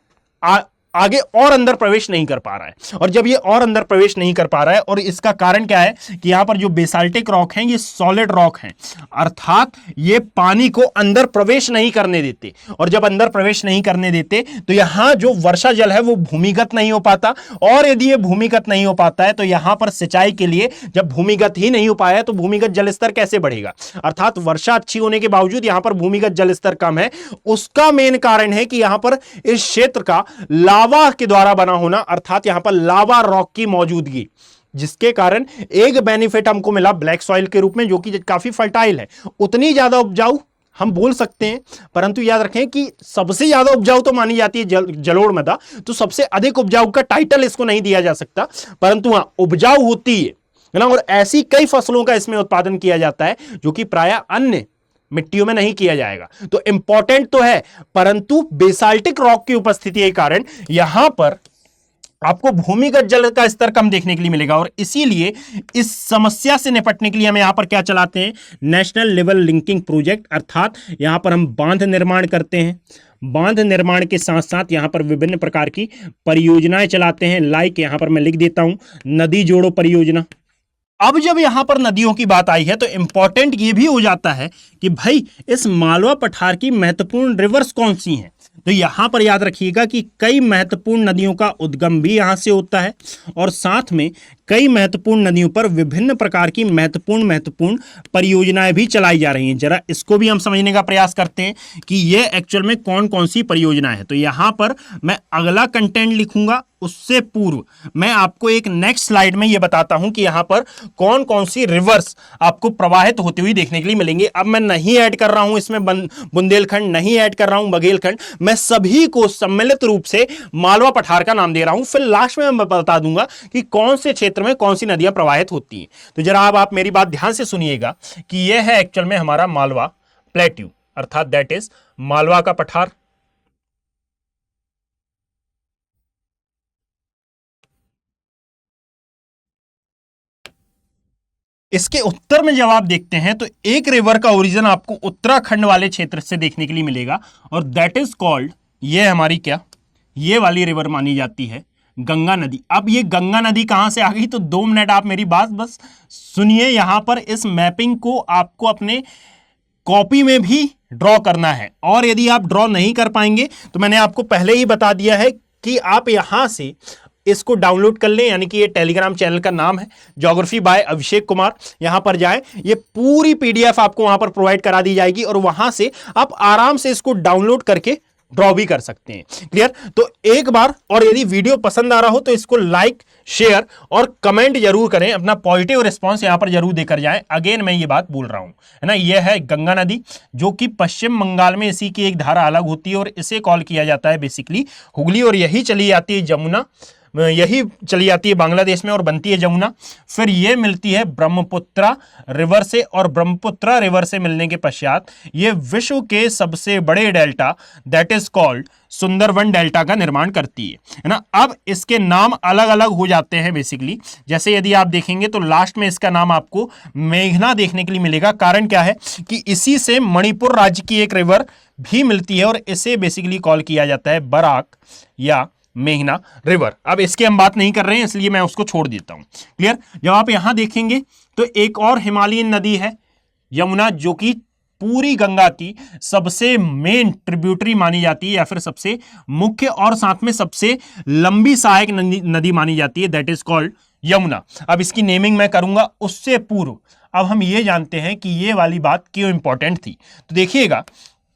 आगे और अंदर प्रवेश नहीं कर पा रहा है। और जब ये और अंदर प्रवेश नहीं कर पा रहा है, और इसका कारण क्या है कि यहां पर जो बेसाल्टिक रॉक हैं ये सॉलिड रॉक हैं, अर्थात ये पानी को अंदर प्रवेश नहीं करने देते, और जब अंदर प्रवेश नहीं करने देते तो यहां जो वर्षा जल है वो भूमिगत नहीं हो पाता, और यदि ये भूमिगत नहीं हो पाता है तो यहां पर सिंचाई के लिए जब भूमिगत ही नहीं हो पाया तो भूमिगत जल स्तर कैसे बढ़ेगा? अर्थात वर्षा अच्छी होने के बावजूद यहां पर भूमिगत जल स्तर कम है। उसका मेन कारण है कि यहां पर इस क्षेत्र का लावा के द्वारा बना होना, अर्थात यहां पर लावा रॉक की मौजूदगी, जिसके कारण एक बेनिफिट हमको मिला ब्लैक सॉइल के रूप में, जो कि काफी फर्टाइल है, उतनी ज्यादा उपजाऊ हम बोल सकते हैं, परंतु याद रखें कि सबसे ज्यादा उपजाऊ तो मानी जाती है जलोढ़ मृदा, तो सबसे अधिक उपजाऊ का टाइटल इसको नहीं दिया जा सकता, परंतु हां उपजाऊ होती है ना। और ऐसी कई फसलों का इसमें उत्पादन किया जाता है जो कि प्रायः अन्य मिट्टियों में नहीं किया जाएगा। तो इंपॉर्टेंट तो है, परंतु बेसाल्टिक रॉक की उपस्थिति के कारण यहां पर आपको भूमिगत जल का स्तर कम देखने के लिए मिलेगा, और इसीलिए इस समस्या से निपटने के लिए हम यहां पर क्या चलाते हैं? नेशनल लेवल लिंकिंग प्रोजेक्ट, अर्थात यहां पर हम बांध निर्माण करते हैं। बांध निर्माण के साथ साथ यहां पर विभिन्न प्रकार की परियोजनाएं चलाते हैं, लाइक यहां पर मैं लिख देता हूं नदी जोड़ो परियोजना। अब जब यहां पर नदियों की बात आई है तो इंपॉर्टेंट ये भी हो जाता है कि भाई इस मालवा पठार की महत्वपूर्ण रिवर्स कौन सी हैं। तो यहां पर याद रखिएगा कि कई महत्वपूर्ण नदियों का उद्गम भी यहां से होता है, और साथ में कई महत्वपूर्ण नदियों पर विभिन्न प्रकार की महत्वपूर्ण परियोजनाएं भी चलाई जा रही हैं। जरा इसको भी हम समझने का प्रयास करते हैं कि ये एक्चुअल में कौन कौन सी परियोजनाएं हैं। तो यहां पर मैं अगला कंटेंट लिखूंगा, उससे पूर्व मैं आपको एक नेक्स्ट स्लाइड में यह बताता हूं कि यहां पर कौन कौन सी रिवर्स आपको प्रवाहित होती हुई देखने के लिए मिलेंगे। अब मैं नहीं ऐड कर रहा हूं इसमें बुंदेलखंड, नहीं ऐड कर रहा हूं बघेलखंड, मैं सभी को सम्मिलित रूप से मालवा पठार का नाम दे रहा हूं। फिर लास्ट में मैं बता दूंगा कि कौन से क्षेत्र में कौन सी नदियां प्रवाहित होती हैं। तो जरा अब आप मेरी बात ध्यान से सुनिएगा कि यह है एक्चुअल में हमारा मालवा प्लेट्यू, अर्थात दैट इज मालवा का पठार। इसके उत्तर में जब आप देखते हैं तो एक रिवर का ओरिजिन आपको उत्तराखंड वाले क्षेत्र से देखने के लिए मिलेगा, और दैट इज कॉल्ड, ये हमारी क्या, ये वाली रिवर मानी जाती है गंगा नदी। अब ये गंगा नदी कहां से आ गई? तो 2 मिनट आप मेरी बात बस सुनिए। यहां पर इस मैपिंग को आपको अपने कॉपी में भी ड्रॉ करना है, और यदि आप ड्रॉ नहीं कर पाएंगे तो मैंने आपको पहले ही बता दिया है कि आप यहां से इसको डाउनलोड कर लें, यानी कि ये टेलीग्राम चैनल का नाम है ज्योग्राफी बाय अभिषेक कुमार। यहां पर जाएं, ये पूरी पीडीएफ आपको वहां पर प्रोवाइड करा दी जाएगी, और वहां से आप आराम से इसको डाउनलोड करके ड्रॉ भी कर सकते हैं। क्लियर? तो एक बार, और यदि वीडियो पसंद आ रहा हो तो इसको लाइक, शेयर और कमेंट जरूर करें, अपना पॉजिटिव रिस्पांस यहां पर जरूर देकर जाएं। अगेन मैं ये बात बोल रहा हूं, है ना, ये है गंगा नदी, जो कि पश्चिम बंगाल में इसी की एक धारा अलग होती है, और इसे कॉल किया जाता है बेसिकली हुगली, और यही चली जाती है जमुना, यही चली जाती है बांग्लादेश में और बनती है जमुना। फिर ये मिलती है ब्रह्मपुत्रा रिवर से, और ब्रह्मपुत्रा रिवर से मिलने के पश्चात ये विश्व के सबसे बड़े delta that is called Sundarban delta का निर्माण करती है ना। अब इसके नाम अलग अलग हो जाते हैं बेसिकली, जैसे यदि आप देखेंगे तो लास्ट में इसका नाम आपको मेघना देखने के लिए मिलेगा। कारण क्या है कि इसी से मणिपुर राज्य की एक रिवर भी मिलती है, और इसे बेसिकली कॉल किया जाता है बराक या मेघना रिवर। अब इसकी हम बात नहीं कर रहे हैं, इसलिए मैं उसको छोड़ देता हूं। क्लियर? जब आप यहां देखेंगे तो एक और हिमालयन नदी है यमुना, जो कि पूरी गंगा की सबसे मेन ट्रिब्यूटरी मानी जाती है, या फिर सबसे मुख्य और साथ में सबसे लंबी सहायक नदी मानी जाती है, दैट इज कॉल्ड यमुना। अब इसकी नेमिंग मैं करूंगा, उससे पूर्व अब हम ये जानते हैं कि ये वाली बात क्यों इंपॉर्टेंट थी। तो देखिएगा,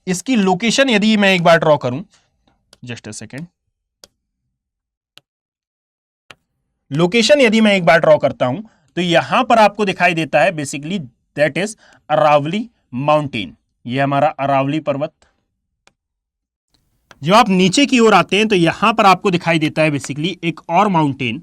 इसकी लोकेशन यदि मैं एक बार ड्रॉ करूं, जस्ट अ सेकेंड, लोकेशन यदि मैं एक बार ड्रॉ करता हूं तो यहां पर आपको दिखाई देता है basically that is Aravalli mountain. ये हमारा अरावली पर्वत, जब आप नीचे की ओर आते हैं तो यहां पर आपको दिखाई देता है बेसिकली एक और माउंटेन,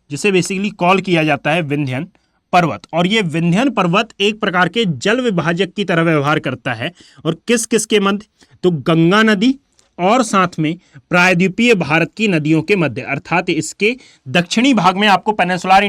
जिसे बेसिकली कॉल किया जाता है विंध्यन पर्वत। और ये विंध्यन पर्वत एक प्रकार के जल विभाजक की तरह व्यवहार करता है। और किस किस के मध्य? तो गंगा नदी और साथ में प्रायद्वीपीय भारत की नदियों के मध्य, अर्थात इसके दक्षिणी भाग में आपको पेनिनसुलर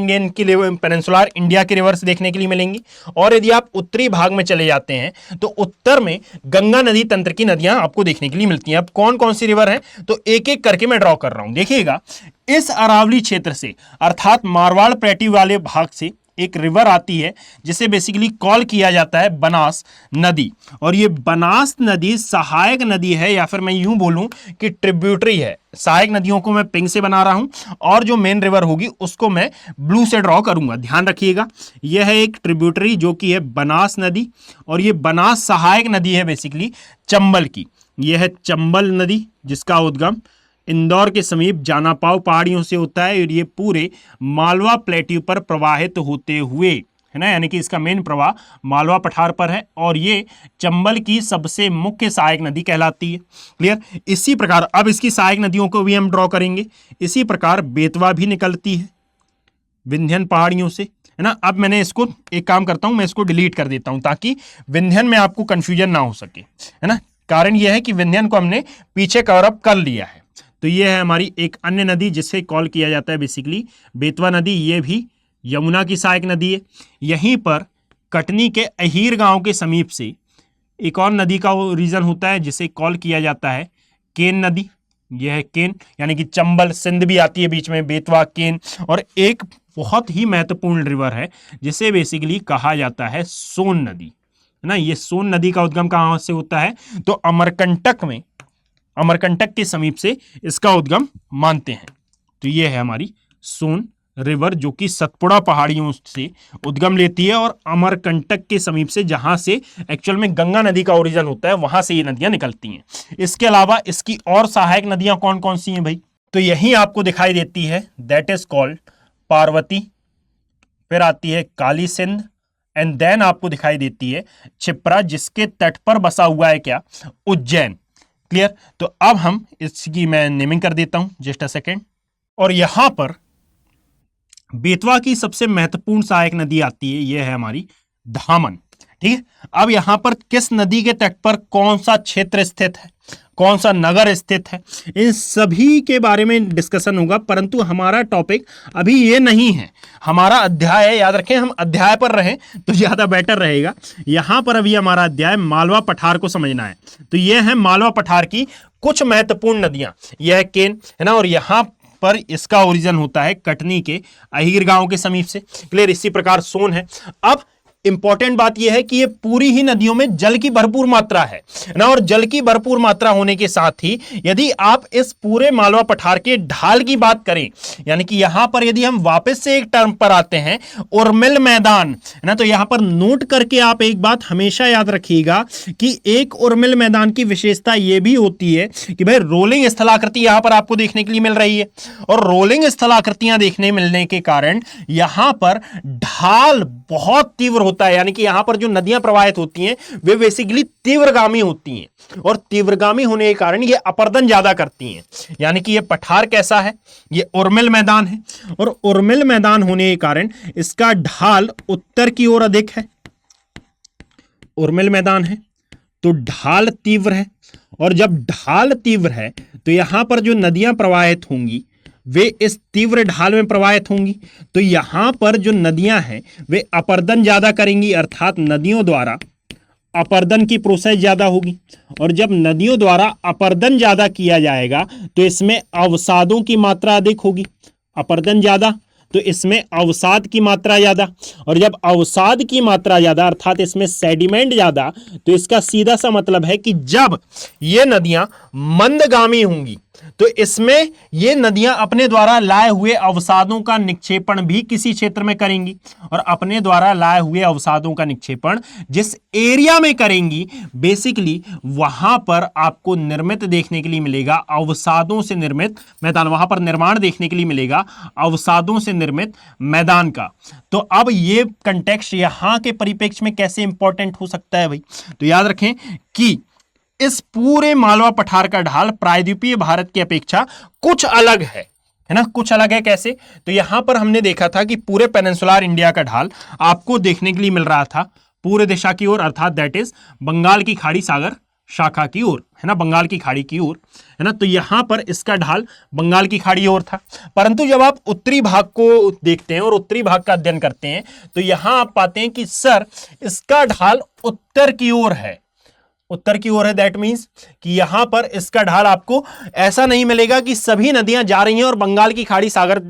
इंडिया के रिवर्स देखने के लिए मिलेंगी। और यदि आप उत्तरी भाग में चले जाते हैं तो उत्तर में गंगा नदी तंत्र की नदियां आपको देखने के लिए मिलती हैं। अब कौन कौन सी रिवर हैं तो एक एक करके मैं ड्रॉ कर रहा हूं। देखिएगा, इस अरावली क्षेत्र से अर्थात मारवाड़ प्लेट्यू वाले भाग से एक रिवर आती है जिसे बेसिकली कॉल किया जाता है बनास नदी। और ये बनास नदी सहायक नदी है, या फिर मैं यूं बोलूं कि ट्रिब्यूटरी है। सहायक नदियों को मैं पिंक से बना रहा हूं और जो मेन रिवर होगी उसको मैं ब्लू से ड्रॉ करूंगा। ध्यान रखिएगा, यह है एक ट्रिब्यूटरी जो कि है बनास नदी, और ये बनास सहायक नदी है बेसिकली चंबल की। यह है चंबल नदी जिसका उद्गम इंदौर के समीप जानापाव पहाड़ियों से होता है, और ये पूरे मालवा प्लेट्यू पर प्रवाहित होते हुए, है ना, यानी कि इसका मेन प्रवाह मालवा पठार पर है, और ये चंबल की सबसे मुख्य सहायक नदी कहलाती है। क्लियर? इसी प्रकार अब इसकी सहायक नदियों को भी हम ड्रॉ करेंगे। इसी प्रकार बेतवा भी निकलती है विंध्यन पहाड़ियों से, है ना। अब मैंने इसको एक काम करता हूं, मैं इसको डिलीट कर देता हूं ताकि विंध्यन में आपको कंफ्यूजन ना हो सके, है ना। कारण यह है कि विंध्यन को हमने पीछे कवर अप कर लिया है। तो ये है हमारी एक अन्य नदी जिसे कॉल किया जाता है बेसिकली बेतवा नदी। ये भी यमुना की सहायक नदी है। यहीं पर कटनी के अहीर गांव के समीप से एक और नदी का रीजन होता है जिसे कॉल किया जाता है केन नदी। यह है केन, यानी कि चंबल सिंध भी आती है बीच में, बेतवा, केन। और एक बहुत ही महत्वपूर्ण रिवर है जिसे बेसिकली कहा जाता है सोन नदी, है ना। ये सोन नदी का उद्गम कहां से होता है तो अमरकंटक में, अमरकंटक के समीप से इसका उद्गम मानते हैं। तो ये है हमारी सोन रिवर जो कि सतपुड़ा पहाड़ियों से उद्गम लेती है और अमरकंटक के समीप से, जहां से एक्चुअल में गंगा नदी का ओरिजिन होता है, वहां से ये नदियां निकलती हैं। इसके अलावा इसकी और सहायक नदियां कौन कौन सी हैं भाई? तो यही आपको दिखाई देती है, दैट इज कॉल्ड पार्वती। फिर आती है काली सिंध, एंड देन आपको दिखाई देती है क्षिप्रा, जिसके तट पर बसा हुआ है क्या? उज्जैन। क्लियर? तो अब हम इसकी मैं नेमिंग कर देता हूं, जस्ट अ सेकेंड। और यहां पर बेतवा की सबसे महत्वपूर्ण सहायक नदी आती है, यह है हमारी धामन। ठीक है, अब यहां पर किस नदी के तट पर कौन सा क्षेत्र स्थित है, कौन सा नगर स्थित है, इन सभी के बारे में डिस्कशन होगा। परंतु हमारा टॉपिक अभी ये नहीं है, हमारा अध्याय है, याद रखें हम अध्याय पर रहें तो ज्यादा बेटर रहेगा। यहां पर अभी हमारा अध्याय मालवा पठार को समझना है। तो ये है मालवा पठार की कुछ महत्वपूर्ण नदियां। यह है केन, है ना, और यहां पर इसका ओरिजिन होता है कटनी के अहीर गांव के समीप से। क्लियर? इसी प्रकार सोन है। अब इंपॉर्टेंट बात यह है कि ये पूरी ही नदियों में जल की भरपूर मात्रा है ना, और जल की भरपूर मात्रा होने के साथ ही यदि आप इस पूरे मालवा पठार के ढाल की बात करें, यानी कि यहां पर यदि हम वापस से एक टर्म पर आते हैं उर्मिल मैदान, है ना, तो यहां पर नोट करके आप एक बात हमेशा याद रखिएगा कि एक उर्मिल मैदान की विशेषता यह भी होती है कि भाई रोलिंग स्थलाकृति यहां पर आपको देखने के लिए मिल रही है, और रोलिंग स्थलाकृतियां देखने मिलने के कारण यहां पर ढाल बहुत तीव्र होता है। यानी कि यहां पर जो नदियां प्रवाहित होती हैं वे बेसिकली तीव्रगामी होती हैं, और तीव्रगामी होने के कारण ये अपर्दन ज्यादा करती हैं। यानी कि ये पठार कैसा है? ये उर्मिल मैदान है, और उर्मिल मैदान होने के कारण इसका ढाल उत्तर की ओर अधिक है। उर्मिल मैदान है तो ढाल तीव्र है, और जब ढाल तीव्र है तो यहां पर जो नदियां प्रवाहित होंगी वे इस तीव्र ढाल में प्रवाहित होंगी। तो यहां पर जो नदियां हैं वे अपर्दन ज्यादा करेंगी, अर्थात नदियों द्वारा अपर्दन की प्रोसेस ज्यादा होगी। और जब नदियों द्वारा अपर्दन ज्यादा किया जाएगा तो इसमें अवसादों की मात्रा अधिक होगी। अपर्दन ज्यादा तो इसमें अवसाद की मात्रा ज्यादा, और जब अवसाद की मात्रा ज्यादा अर्थात इसमें सेडिमेंट ज्यादा, तो इसका सीधा सा मतलब है कि जब ये नदियां मंदगामी होंगी तो इसमें ये नदियां अपने द्वारा लाए हुए अवसादों का निक्षेपण भी किसी क्षेत्र में करेंगी, और अपने द्वारा लाए हुए अवसादों का निक्षेपण जिस एरिया में करेंगी बेसिकली वहां पर आपको निर्मित देखने के लिए मिलेगा अवसादों से निर्मित मैदान, वहां पर निर्माण देखने के लिए मिलेगा अवसादों से निर्मित मैदान का। तो अब ये कंटेक्स्ट यहां के परिप्रेक्ष्य में कैसे इंपॉर्टेंट हो सकता है भाई? तो याद रखें कि इस पूरे मालवा पठार का ढाल प्रायद्वीपीय भारत की अपेक्षा कुछ अलग है ना, कुछ अलग है। कैसे? तो यहां पर हमने देखा था कि पूरे पेनिनसुलर इंडिया का ढाल आपको देखने के लिए मिल रहा था पूरे दिशा की ओर, अर्थात दैट इज बंगाल की खाड़ी सागर शाखा की ओर, है ना, बंगाल की खाड़ी की ओर, है ना। तो यहां पर इसका ढाल बंगाल की खाड़ी ओर था। परंतु जब आप उत्तरी भाग को देखते हैं और उत्तरी भाग का अध्ययन करते हैं तो यहां आप पाते हैं कि सर इसका ढाल उत्तर की ओर है, उत्तर की ओर है। दैट मींस कि यहां पर इसका ढाल आपको ऐसा नहीं मिलेगा कि सभी नदियां जा रही हैं और बंगाल की खाड़ी सागर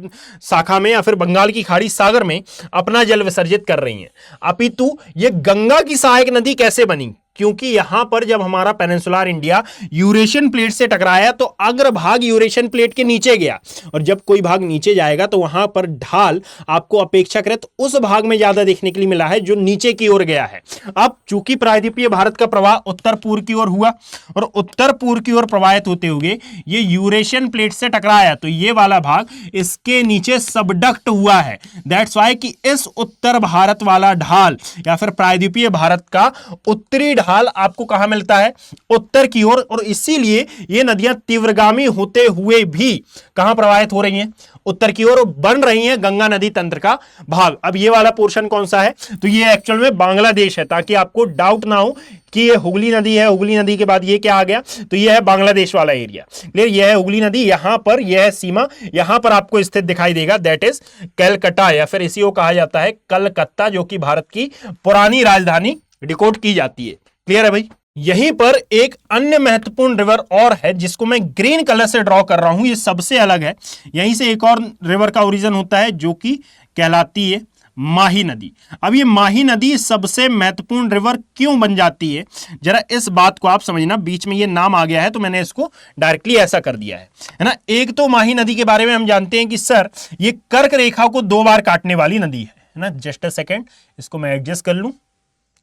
शाखा में या फिर बंगाल की खाड़ी सागर में अपना जल विसर्जित कर रही हैं, अपितु ये गंगा की सहायक नदी कैसे बनी? क्योंकि यहां पर जब हमारा पेनिनसुलर इंडिया यूरेशियन प्लेट से टकराया तो अग्रभाग यूरेशियन प्लेट के नीचे गया, और जब कोई भाग नीचे जाएगा तो वहां पर ढाल आपको अपेक्षाकृत उस भाग में ज्यादा देखने के लिए मिला है जो नीचे की ओर गया है। अब चूंकि प्रायद्वीपीय भारत का प्रवाह उत्तर पूर्व की ओर हुआ और उत्तर पूर्व की ओर प्रवाहित होते हुए ये यूरेशियन प्लेट से टकराया, तो ये वाला भाग इसके नीचे सबडक्ट हुआ है। दैट्स वाई कि इस उत्तर भारत वाला ढाल या फिर प्रायद्वीपीय भारत का उत्तरी ढाल आपको कहां मिलता है? उत्तर की ओर, और इसीलिए ये नदियां तीव्रगामी होते हुए भी कहां प्रवाहित हो रही हैं? उत्तर की ओर बन रही हैं गंगा नदी तंत्र का भाग। अब ये वाला पोर्शन कौन सा है? तो ये एक्चुअल में बांग्लादेश है, ताकि आपको डाउट ना हो कि ये हुगली नदी है, हुगली नदी के बाद ये क्या आ गया, तो ये है बांग्लादेश वाला एरिया। क्लियर? ये है हुगली नदी, यहां पर यह है सीमा, यहां पर आपको स्थित दिखाई देगा, दैट इज कलकत्ता, या फिर इसी को कहा जाता है कलकत्ता, जो कि भारत की पुरानी राजधानी डिकोड की जाती है। क्लियर है भाई? यहीं पर एक अन्य महत्वपूर्ण रिवर और है जिसको मैं ग्रीन कलर से ड्रॉ कर रहा हूं, ये सबसे अलग है। यहीं से एक और रिवर का ओरिजिन होता है जो कि कहलाती है माही नदी। अब ये माही नदी सबसे महत्वपूर्ण रिवर क्यों बन जाती है, जरा इस बात को आप समझना। बीच में ये नाम आ गया है तो मैंने इसको डायरेक्टली ऐसा कर दिया है ना। एक तो माही नदी के बारे में हम जानते हैं कि सर ये कर्क रेखा को 2 बार काटने वाली नदी है ना। जस्ट अ सेकेंड, इसको मैं एडजस्ट कर लूं।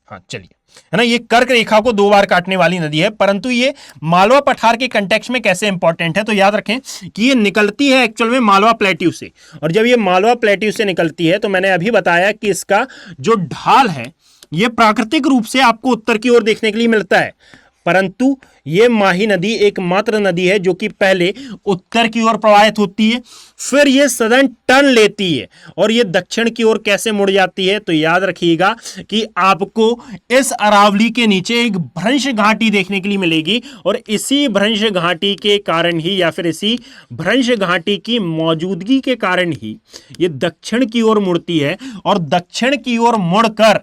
हाँ चलिए, है ना, ये कर्क रेखा को 2 बार काटने वाली नदी है। परंतु ये मालवा पठार के कंटेक्स्ट में कैसे इंपॉर्टेंट है, तो याद रखें कि ये निकलती है एक्चुअल में मालवा प्लेट्यू से, और जब ये मालवा प्लेट्यू से निकलती है तो मैंने अभी बताया कि इसका जो ढाल है ये प्राकृतिक रूप से आपको उत्तर की ओर देखने के लिए मिलता है। परंतु ये माही नदी एकमात्र नदी है जो कि पहले उत्तर की ओर प्रवाहित होती है, फिर ये सदर्न टर्न लेती है और ये दक्षिण की ओर कैसे मुड़ जाती है। तो याद रखिएगा कि आपको इस अरावली के नीचे एक भ्रंश घाटी देखने के लिए मिलेगी, और इसी भ्रंश घाटी के कारण ही या फिर इसी भ्रंश घाटी की मौजूदगी के कारण ही ये दक्षिण की ओर मुड़ती है, और दक्षिण की ओर मुड़कर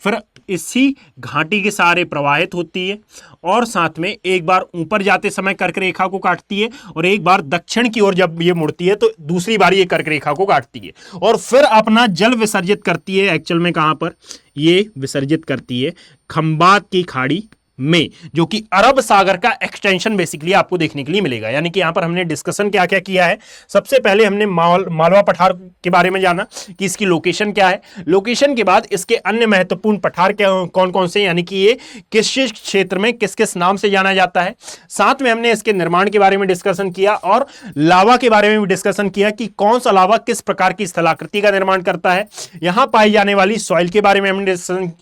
फिर इसी घाटी के सहारे प्रवाहित होती है, और साथ में एक बार ऊपर जाते समय कर्क रेखा को काटती है, और एक बार दक्षिण की ओर जब ये मुड़ती है तो दूसरी बार ये कर्क रेखा को काटती है, और फिर अपना जल विसर्जित करती है। एक्चुअल में कहां पर ये विसर्जित करती है? खंबात की खाड़ी में, जो कि अरब सागर का एक्सटेंशन बेसिकली आपको देखने के लिए मिलेगा। यानी कि यहां पर हमने डिस्कशन क्या क्या किया है। सबसे पहले हमने मालवा पठार के बारे में जाना कि इसकी लोकेशन क्या है। लोकेशन के बाद इसके अन्य महत्वपूर्ण पठार कौन कौन से, यानी कि ये किस क्षेत्र में किस किस नाम से जाना जाता है। साथ में हमने इसके निर्माण के बारे में डिस्कशन किया, और लावा के बारे में भी डिस्कशन किया कि कौन सा लावा किस प्रकार की स्थलाकृति का निर्माण करता है। यहां पाई जाने वाली सॉइल के बारे में हमने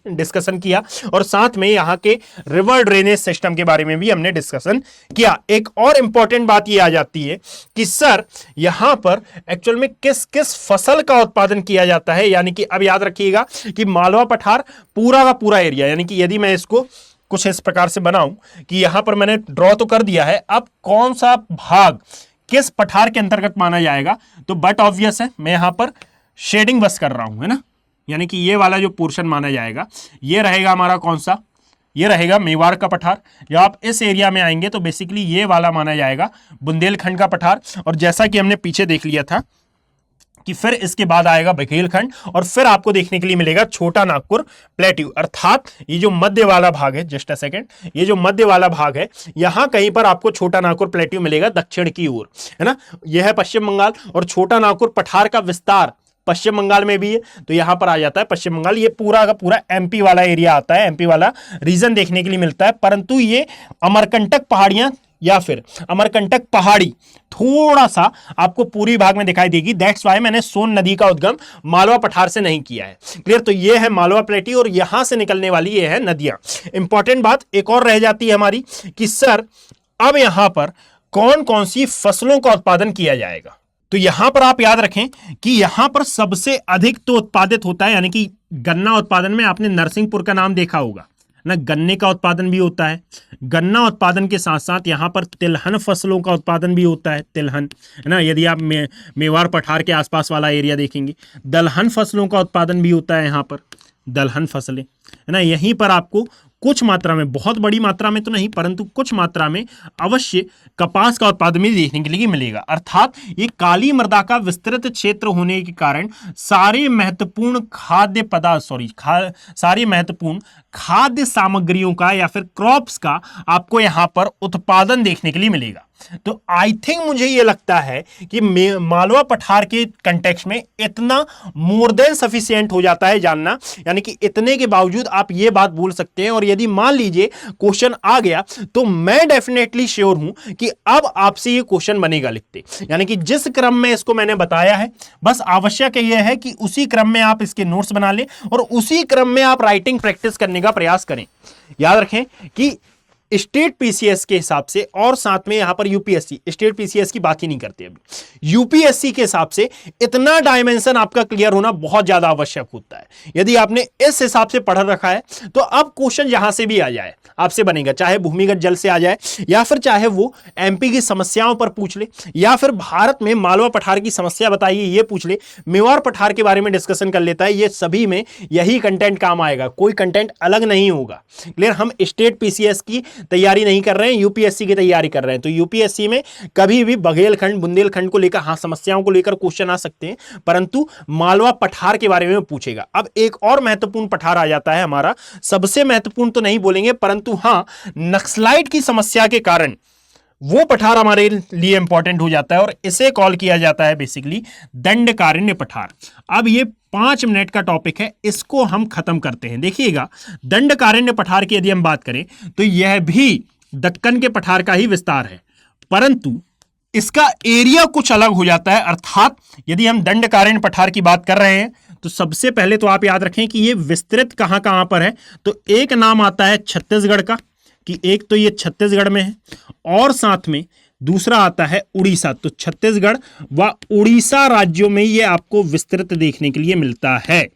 डिस्कसन किया, और साथ में यहां के रिवर ड्रेनेज सिस्टम के बारे में भी हमने डिस्कशन किया। एक और इंपॉर्टेंट बात यह आ जाती है कि सर यहां पर एक्चुअल में किस किस फसल का उत्पादन किया जाता है। यानी कि अब याद रखिएगा कि मालवा पठार पूरा का पूरा एरिया, यानी कि यदि मैं इसको कुछ इस प्रकार से बनाऊं कि यहां पर मैंने ड्रॉ तो कर दिया है, अब कौन सा भाग किस पठार के अंतर्गत माना जाएगा, तो बट ऑब्वियस है, मैं यहां पर शेडिंग बस कर रहा हूं, है ना। यानी कि ये वाला जो पोर्शन माना जाएगा ये रहेगा हमारा कौन सा, ये रहेगा मेवाड़ का पठार। जब आप इस एरिया में आएंगे तो बेसिकली ये वाला माना जाएगा बुंदेलखंड का पठार, और जैसा कि हमने पीछे देख लिया था कि फिर इसके बाद आएगा बघेलखंड, और फिर आपको देखने के लिए मिलेगा छोटा नागपुर प्लेट्यू। अर्थात ये जो मध्य वाला भाग है, जस्ट अ सेकेंड, ये जो मध्य वाला भाग है यहां कहीं पर आपको छोटा नागपुर प्लेट्यू मिलेगा दक्षिण की ओर, है ना। यह है पश्चिम बंगाल, और छोटा नागपुर पठार का विस्तार पश्चिम बंगाल में भी है, तो यहां पर आ जाता है पश्चिम बंगाल। ये पूरा का पूरा एमपी वाला एरिया आता है, एमपी वाला रीजन देखने के लिए मिलता है। परंतु ये अमरकंटक पहाड़ियां या फिर अमरकंटक पहाड़ी थोड़ा सा आपको पूर्वी भाग में दिखाई देगी। दैट्स वाई मैंने सोन नदी का उद्गम मालवा पठार से नहीं किया है। क्लियर? तो ये है मालवा प्लेटी और यहां से निकलने वाली ये है नदियां। इंपॉर्टेंट बात एक और रह जाती है हमारी कि सर अब यहां पर कौन कौन सी फसलों का उत्पादन किया जाएगा। तो यहां पर आप याद रखें कि यहां पर सबसे अधिक तो उत्पादित होता है, यानी कि गन्ना उत्पादन में आपने नरसिंहपुर का नाम देखा होगा ना, गन्ने का उत्पादन भी होता है। गन्ना उत्पादन के साथ साथ यहाँ पर तिलहन फसलों का उत्पादन भी होता है, तिलहन है ना। यदि आप मेवाड़ पठार के आसपास वाला एरिया देखेंगे, दलहन फसलों का उत्पादन भी होता है यहाँ पर, दलहन फसलें है ना। यहीं पर आपको कुछ मात्रा में, बहुत बड़ी मात्रा में तो नहीं परंतु कुछ मात्रा में अवश्य कपास का उत्पादन भी देखने के लिए मिलेगा। अर्थात ये काली मृदा का विस्तृत क्षेत्र होने के कारण सारे महत्वपूर्ण खाद्य सामग्रियों का या फिर क्रॉप्स का आपको यहां पर उत्पादन देखने के लिए मिलेगा। तो आई थिंक मुझे यह लगता है कि मालवा पठार के कंटेक्स्ट में इतना मोर देन सफिशिएंट हो जाता है जानना, यानी कि इतने के बावजूद आप यह बात बोल सकते हैं। और यदि मान लीजिए क्वेश्चन आ गया तो मैं डेफिनेटली श्योर हूं कि अब आपसे यह क्वेश्चन बनेगा लिखते, यानी कि जिस क्रम में इसको मैंने बताया है बस आवश्यक यह है कि उसी क्रम में आप इसके नोट्स बना लें और उसी क्रम में आप राइटिंग प्रैक्टिस करने का प्रयास करें। याद रखें कि स्टेट पीसीएस के हिसाब से और साथ में यहां पर यूपीएससी, स्टेट पीसीएस की बात ही नहीं करते अभी, यूपीएससी के हिसाब से इतना डायमेंशन आपका क्लियर होना बहुत ज्यादा आवश्यक होता है। यदि आपने इस हिसाब से पढ़ रखा है तो अब क्वेश्चन जहां से भी आ जाए आपसे बनेगा, चाहे भूमिगत जल से आ जाए या फिर चाहे वो एमपी की समस्याओं पर पूछ ले या फिर भारत में मालवा पठार की समस्या बताइए ये पूछ ले, मेवाड़ पठार के बारे में डिस्कशन कर लेता है। ये सभी में यही कंटेंट काम आएगा, कोई कंटेंट अलग नहीं होगा। क्लियर? हम स्टेट पीसीएस की तैयारी नहीं कर रहे हैं, यूपीएससी की तैयारी कर रहे हैं। तो यूपीएससी में कभी भी बघेलखंड बुंदेलखंड को लेकर, हाँ समस्याओं को लेकर क्वेश्चन आ सकते हैं परंतु मालवा पठार के बारे में पूछेगा। अब एक और महत्वपूर्ण पठार आ जाता है हमारा, सबसे महत्वपूर्ण तो नहीं बोलेंगे परंतु हाँ नक्सलाइट की समस्या के कारण वो पठार हमारे लिए इंपॉर्टेंट हो जाता है और इसे कॉल किया जाता है बेसिकली दंडकारण्य पठार। अब ये 5 मिनट का टॉपिक है, इसको हम खत्म करते हैं। देखिएगा दंडकारण्य पठार की यदि हम बात करें तो यह भी दक्कन के पठार का ही विस्तार है परंतु इसका एरिया कुछ अलग हो जाता है। अर्थात यदि हम दंडकारण्य पठार की बात कर रहे हैं तो सबसे पहले तो आप याद रखें कि ये विस्तृत कहां कहां पर है। तो एक नाम आता है छत्तीसगढ़ का, कि एक तो ये छत्तीसगढ़ में है और साथ में दूसरा आता है उड़ीसा। तो छत्तीसगढ़ व उड़ीसा राज्यों में ये आपको विस्तृत देखने के लिए मिलता है,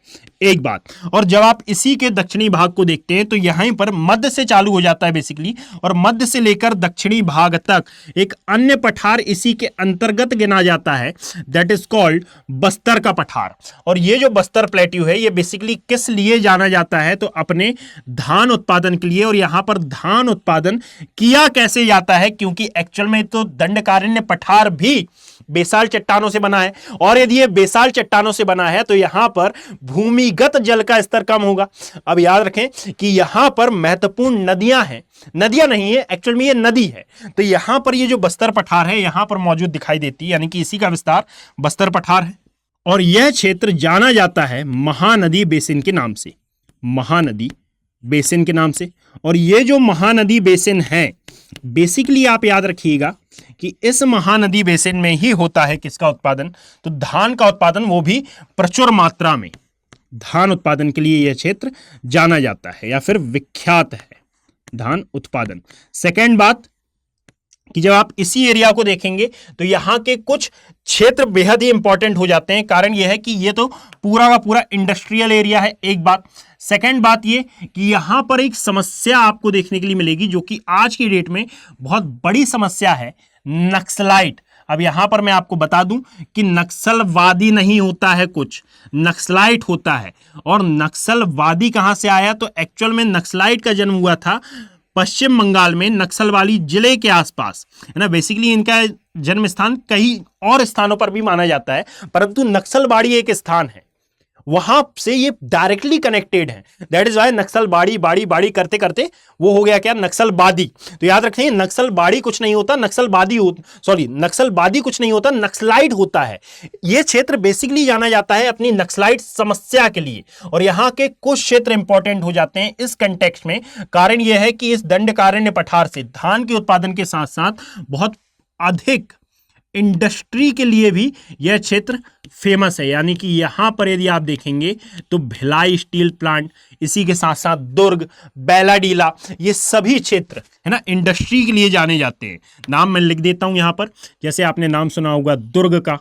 एक बात। और जब आप इसी के दक्षिणी भाग को देखते हैं तो यहीं पर मध्य से चालू हो जाता है बेसिकली और मध्य से लेकर दक्षिणी भाग तक एक अन्य पठार इसी के अंतर्गत गिना जाता है, दैट इज कॉल्ड बस्तर का पठार। और ये जो बस्तर प्लेट्यू है ये बेसिकली किस लिए जाना जाता है तो अपने धान उत्पादन के लिए। और यहां पर धान उत्पादन किया कैसे जाता है, क्योंकि एक्चुअल में तो दंडकारण्य पठार भी बेसाल चट्टानों से बना है और यदि ये बेसाल चट्टानों से बना है तो यहां पर भूमिगत जल का स्तर कम होगा। अब याद रखें कि यहां पर महत्वपूर्ण नदियां हैं, नदियां नहीं है एक्चुअल में ये नदी है। तो यहां पर ये जो बस्तर पठार है यहां पर मौजूद दिखाई देती है, यानी कि इसी का विस्तार बस्तर पठार है। और यह क्षेत्र जाना जाता है महानदी बेसिन के नाम से, महानदी बेसिन के नाम से। और ये जो महानदी बेसिन है बेसिकली आप याद रखिएगा कि इस महानदी बेसिन में ही होता है किसका उत्पादन, तो धान का उत्पादन, वो भी प्रचुर मात्रा में। धान उत्पादन के लिए यह क्षेत्र जाना जाता है या फिर विख्यात है धान उत्पादन। सेकेंड बात कि जब आप इसी एरिया को देखेंगे तो यहां के कुछ क्षेत्र बेहद ही इंपॉर्टेंट हो जाते हैं। कारण यह है कि ये तो पूरा का पूरा इंडस्ट्रियल एरिया है, एक बात। सेकेंड बात ये कि यहां पर एक समस्या आपको देखने के लिए मिलेगी जो कि आज की डेट में बहुत बड़ी समस्या है, नक्सलाइट। अब यहां पर मैं आपको बता दूं कि नक्सलवादी नहीं होता है, कुछ नक्सलाइट होता है। और नक्सलवादी कहां से आया, तो एक्चुअल में नक्सलाइट का जन्म हुआ था पश्चिम बंगाल में नक्सलवाली जिले के आसपास, है ना। बेसिकली इनका जन्म स्थान कई और स्थानों पर भी माना जाता है परंतु नक्सलवाड़ी एक स्थान है, वहां से ये डायरेक्टली कनेक्टेड है। दैट इज वाई नक्सल बाड़ी बाड़ी बाड़ी करते करते वो हो गया क्या, नक्सलबादी। तो याद रखें, नक्सलबाड़ी कुछ नहीं होता, नक्सलबादी कुछ नहीं होता, नक्सलाइट होता है। ये क्षेत्र बेसिकली जाना जाता है अपनी नक्सलाइट समस्या के लिए, और यहां के कुछ क्षेत्र इंपॉर्टेंट हो जाते हैं इस कंटेक्स्ट में। कारण यह है कि इस दंडकारण्य पठार से धान के उत्पादन के साथ साथ बहुत अधिक इंडस्ट्री के लिए भी यह क्षेत्र फेमस है। यानी कि यहां पर यदि आप देखेंगे तो भिलाई स्टील प्लांट, इसी के साथ साथ दुर्ग, बैलाडीला, ये सभी क्षेत्र है ना इंडस्ट्री के लिए जाने जाते हैं। नाम मैं लिख देता हूं यहां पर, जैसे आपने नाम सुना होगा दुर्ग का,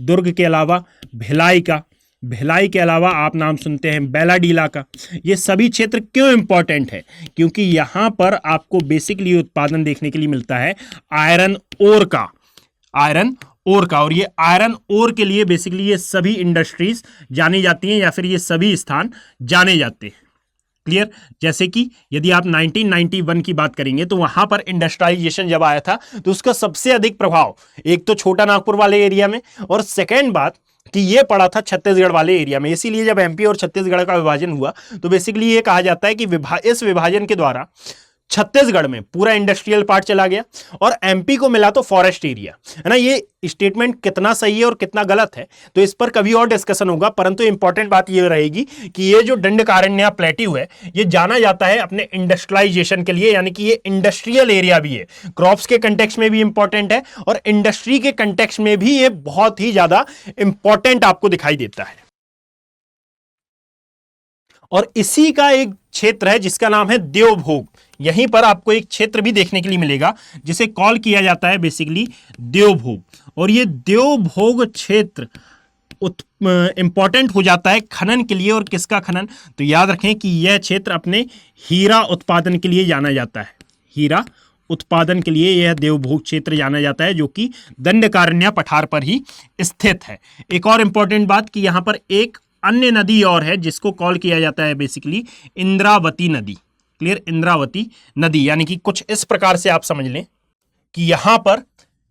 दुर्ग के अलावा भिलाई का, भिलाई के अलावा आप नाम सुनते हैं बैलाडीला का। ये सभी क्षेत्र क्यों इंपॉर्टेंट है, क्योंकि यहां पर आपको बेसिकली उत्पादन देखने के लिए मिलता है आयरन ओर का, और ये आयरन ओर के लिए बेसिकली ये सभी इंडस्ट्रीज जानी जाती हैं, या फिर ये सभी स्थान जाने जाते हैं। क्लियर। जैसे कि यदि आप 1991 की बात करेंगे तो वहां पर इंडस्ट्रियलाइजेशन जब आया था तो उसका सबसे अधिक प्रभाव एक तो छोटा नागपुर वाले एरिया में, और सेकेंड बात कि ये पड़ा था छत्तीसगढ़ वाले एरिया में। इसीलिए जब एमपी और छत्तीसगढ़ का विभाजन हुआ तो बेसिकली ये कहा जाता है कि इस विभाजन के द्वारा छत्तीसगढ़ में पूरा इंडस्ट्रियल पार्ट चला गया और एमपी को मिला तो फॉरेस्ट एरिया, है ना। ये स्टेटमेंट कितना सही है और कितना गलत है तो इस पर कभी और डिस्कशन होगा, परंतु इंपॉर्टेंट बात ये रहेगी कि ये जो दंडकारण्य प्लेट्यू है ये जाना जाता है अपने इंडस्ट्रियलाइजेशन के लिए, यानी कि ये इंडस्ट्रियल एरिया भी है। क्रॉप्स के कंटेक्स्ट में भी इंपॉर्टेंट है और इंडस्ट्री के कंटेक्स्ट में भी ये बहुत ही ज्यादा इंपॉर्टेंट आपको दिखाई देता है। और इसी का एक क्षेत्र है जिसका नाम है देवभोग। यहीं पर आपको एक क्षेत्र भी देखने के लिए मिलेगा जिसे कॉल किया जाता है बेसिकली देवभोग, और ये देवभोग क्षेत्र इंपॉर्टेंट हो जाता है खनन के लिए। और किसका खनन, तो याद रखें कि यह क्षेत्र अपने हीरा उत्पादन के लिए जाना जाता है। हीरा उत्पादन के लिए यह देवभोग क्षेत्र जाना जाता है, जो कि दंडकारण्य पठार पर ही स्थित है। एक और इंपॉर्टेंट बात कि यहां पर एक अन्य नदी और है जिसको कॉल किया जाता है बेसिकली इंद्रावती नदी। क्लियर, इंद्रावती नदी, यानी कि कुछ इस प्रकार से आप समझ लें कि यहां पर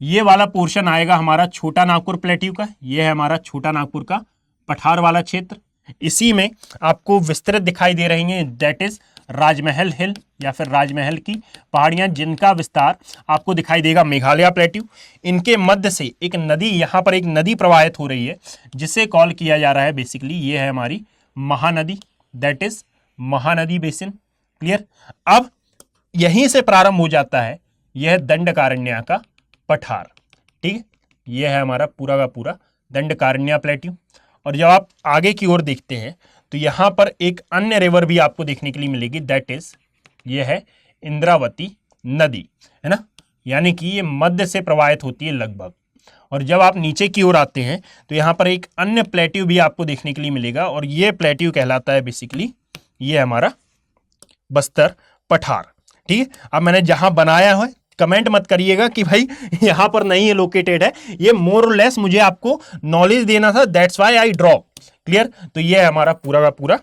ये वाला पोर्शन आएगा हमारा छोटा नागपुर प्लेट्यू का, ये है हमारा छोटा नागपुर का पठार वाला क्षेत्र। इसी में आपको विस्तृत दिखाई दे रही हैं, दैट इज राजमहल हिल या फिर राजमहल की पहाड़ियां, जिनका विस्तार आपको दिखाई देगा मेघालय प्लेट्यू। इनके मध्य से एक नदी, यहां पर एक नदी प्रवाहित हो रही है जिसे कॉल किया जा रहा है बेसिकली, ये है हमारी Mahanadi, that is Mahanadi basin. Clear. अब यहीं से प्रारंभ हो जाता है यह दंडकारण्य का पठार। ठीक है, यह है हमारा पूरा का पूरा दंडकारण्य प्लेट्यू। और जब आप आगे की ओर देखते हैं तो यहां पर एक अन्य रिवर भी आपको देखने के लिए मिलेगी, दैट इज ये है इंद्रावती नदी, है ना। यानी कि ये मध्य से प्रवाहित होती है लगभग। और जब आप नीचे की ओर आते हैं तो यहां पर एक अन्य प्लेट्यू भी आपको देखने के लिए मिलेगा, और ये प्लेट्यू कहलाता है बेसिकली, ये हमारा बस्तर पठार। ठीक है, अब मैंने जहां बनाया है कमेंट मत करिएगा कि भाई यहां पर नहीं है लोकेटेड है, ये मोर और लेस मुझे आपको नॉलेज देना था, that's why I draw. Clear. तो ये है हमारा पूरा का पूरा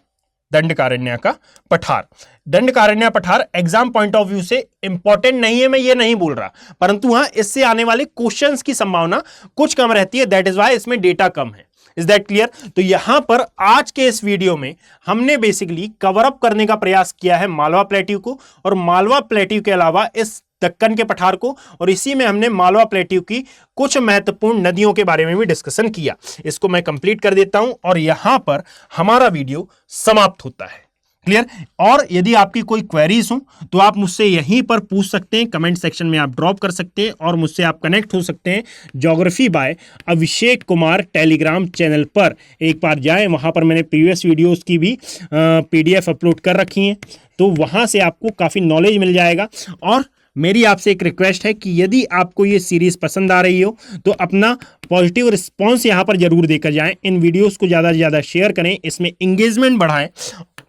दंडकारण्य का पठार। दंडकारण्य पठार एग्जाम पॉइंट ऑफ व्यू से इंपॉर्टेंट नहीं है, मैं ये नहीं बोल रहा, परंतु हाँ इससे आने वाले क्वेश्चंस की संभावना कुछ कम रहती है, दैट इज व्हाई इसमें डेटा कम है। Is that clear. तो यहां पर आज के इस वीडियो में हमने बेसिकली कवर अप करने का प्रयास किया है मालवा प्लेट्यू को, और मालवा प्लेट्यू के अलावा इस दक्कन के पठार को, और इसी में हमने मालवा प्लेट्यू की कुछ महत्वपूर्ण नदियों के बारे में भी डिस्कशन किया। इसको मैं कंप्लीट कर देता हूं और यहां पर हमारा वीडियो समाप्त होता है। क्लियर। और यदि आपकी कोई क्वेरीज हो तो आप मुझसे यहीं पर पूछ सकते हैं, कमेंट सेक्शन में आप ड्रॉप कर सकते हैं, और मुझसे आप कनेक्ट हो सकते हैं geography bye Abhishek Kumar Telegram channel पर। एक बार जाएं, वहां पर मैंने प्रीवियस वीडियोस की भी PDF अपलोड कर रखी हैं, तो वहां से आपको काफ़ी नॉलेज मिल जाएगा। और मेरी आपसे एक रिक्वेस्ट है कि यदि आपको ये सीरीज पसंद आ रही हो तो अपना पॉजिटिव रिस्पॉन्स यहाँ पर जरूर देकर जाएं, इन वीडियोस को ज़्यादा से ज़्यादा शेयर करें, इसमें इंगेजमेंट बढ़ाएं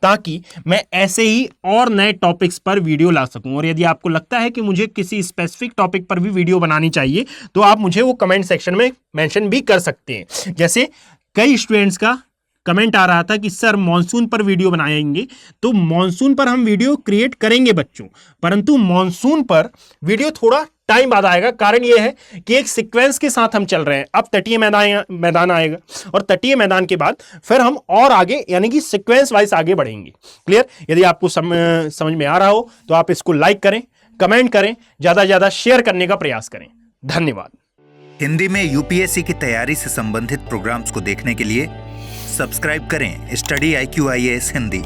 ताकि मैं ऐसे ही और नए टॉपिक्स पर वीडियो ला सकूं। और यदि आपको लगता है कि मुझे किसी स्पेसिफिक टॉपिक पर भी वीडियो बनानी चाहिए तो आप मुझे वो कमेंट सेक्शन में मेंशन भी कर सकते हैं। जैसे कई स्टूडेंट्स का कमेंट आ रहा था कि सर मॉनसून पर वीडियो बनाएंगे, तो मॉनसून पर हम वीडियो क्रिएट करेंगे बच्चों, परंतु मॉनसून पर वीडियो थोड़ा टाइम बाद आएगा। कारण यह है कि एक सीक्वेंस के साथ हम चल रहे हैं। अब तटीय मैदान आएगा और तटीय मैदान के बाद फिर हम और आगे यानी कि सीक्वेंस वाइज आगे बढ़ेंगे। क्लियर? यदि आपको समझ में आ रहा हो तो आप इसको लाइक करें, कमेंट करें, ज्यादा से ज्यादा शेयर करने का प्रयास करें। धन्यवाद। हिंदी में यूपीएससी की तैयारी से संबंधित प्रोग्राम्स को देखने के लिए सब्सक्राइब करें स्टडी IQ IAS हिंदी।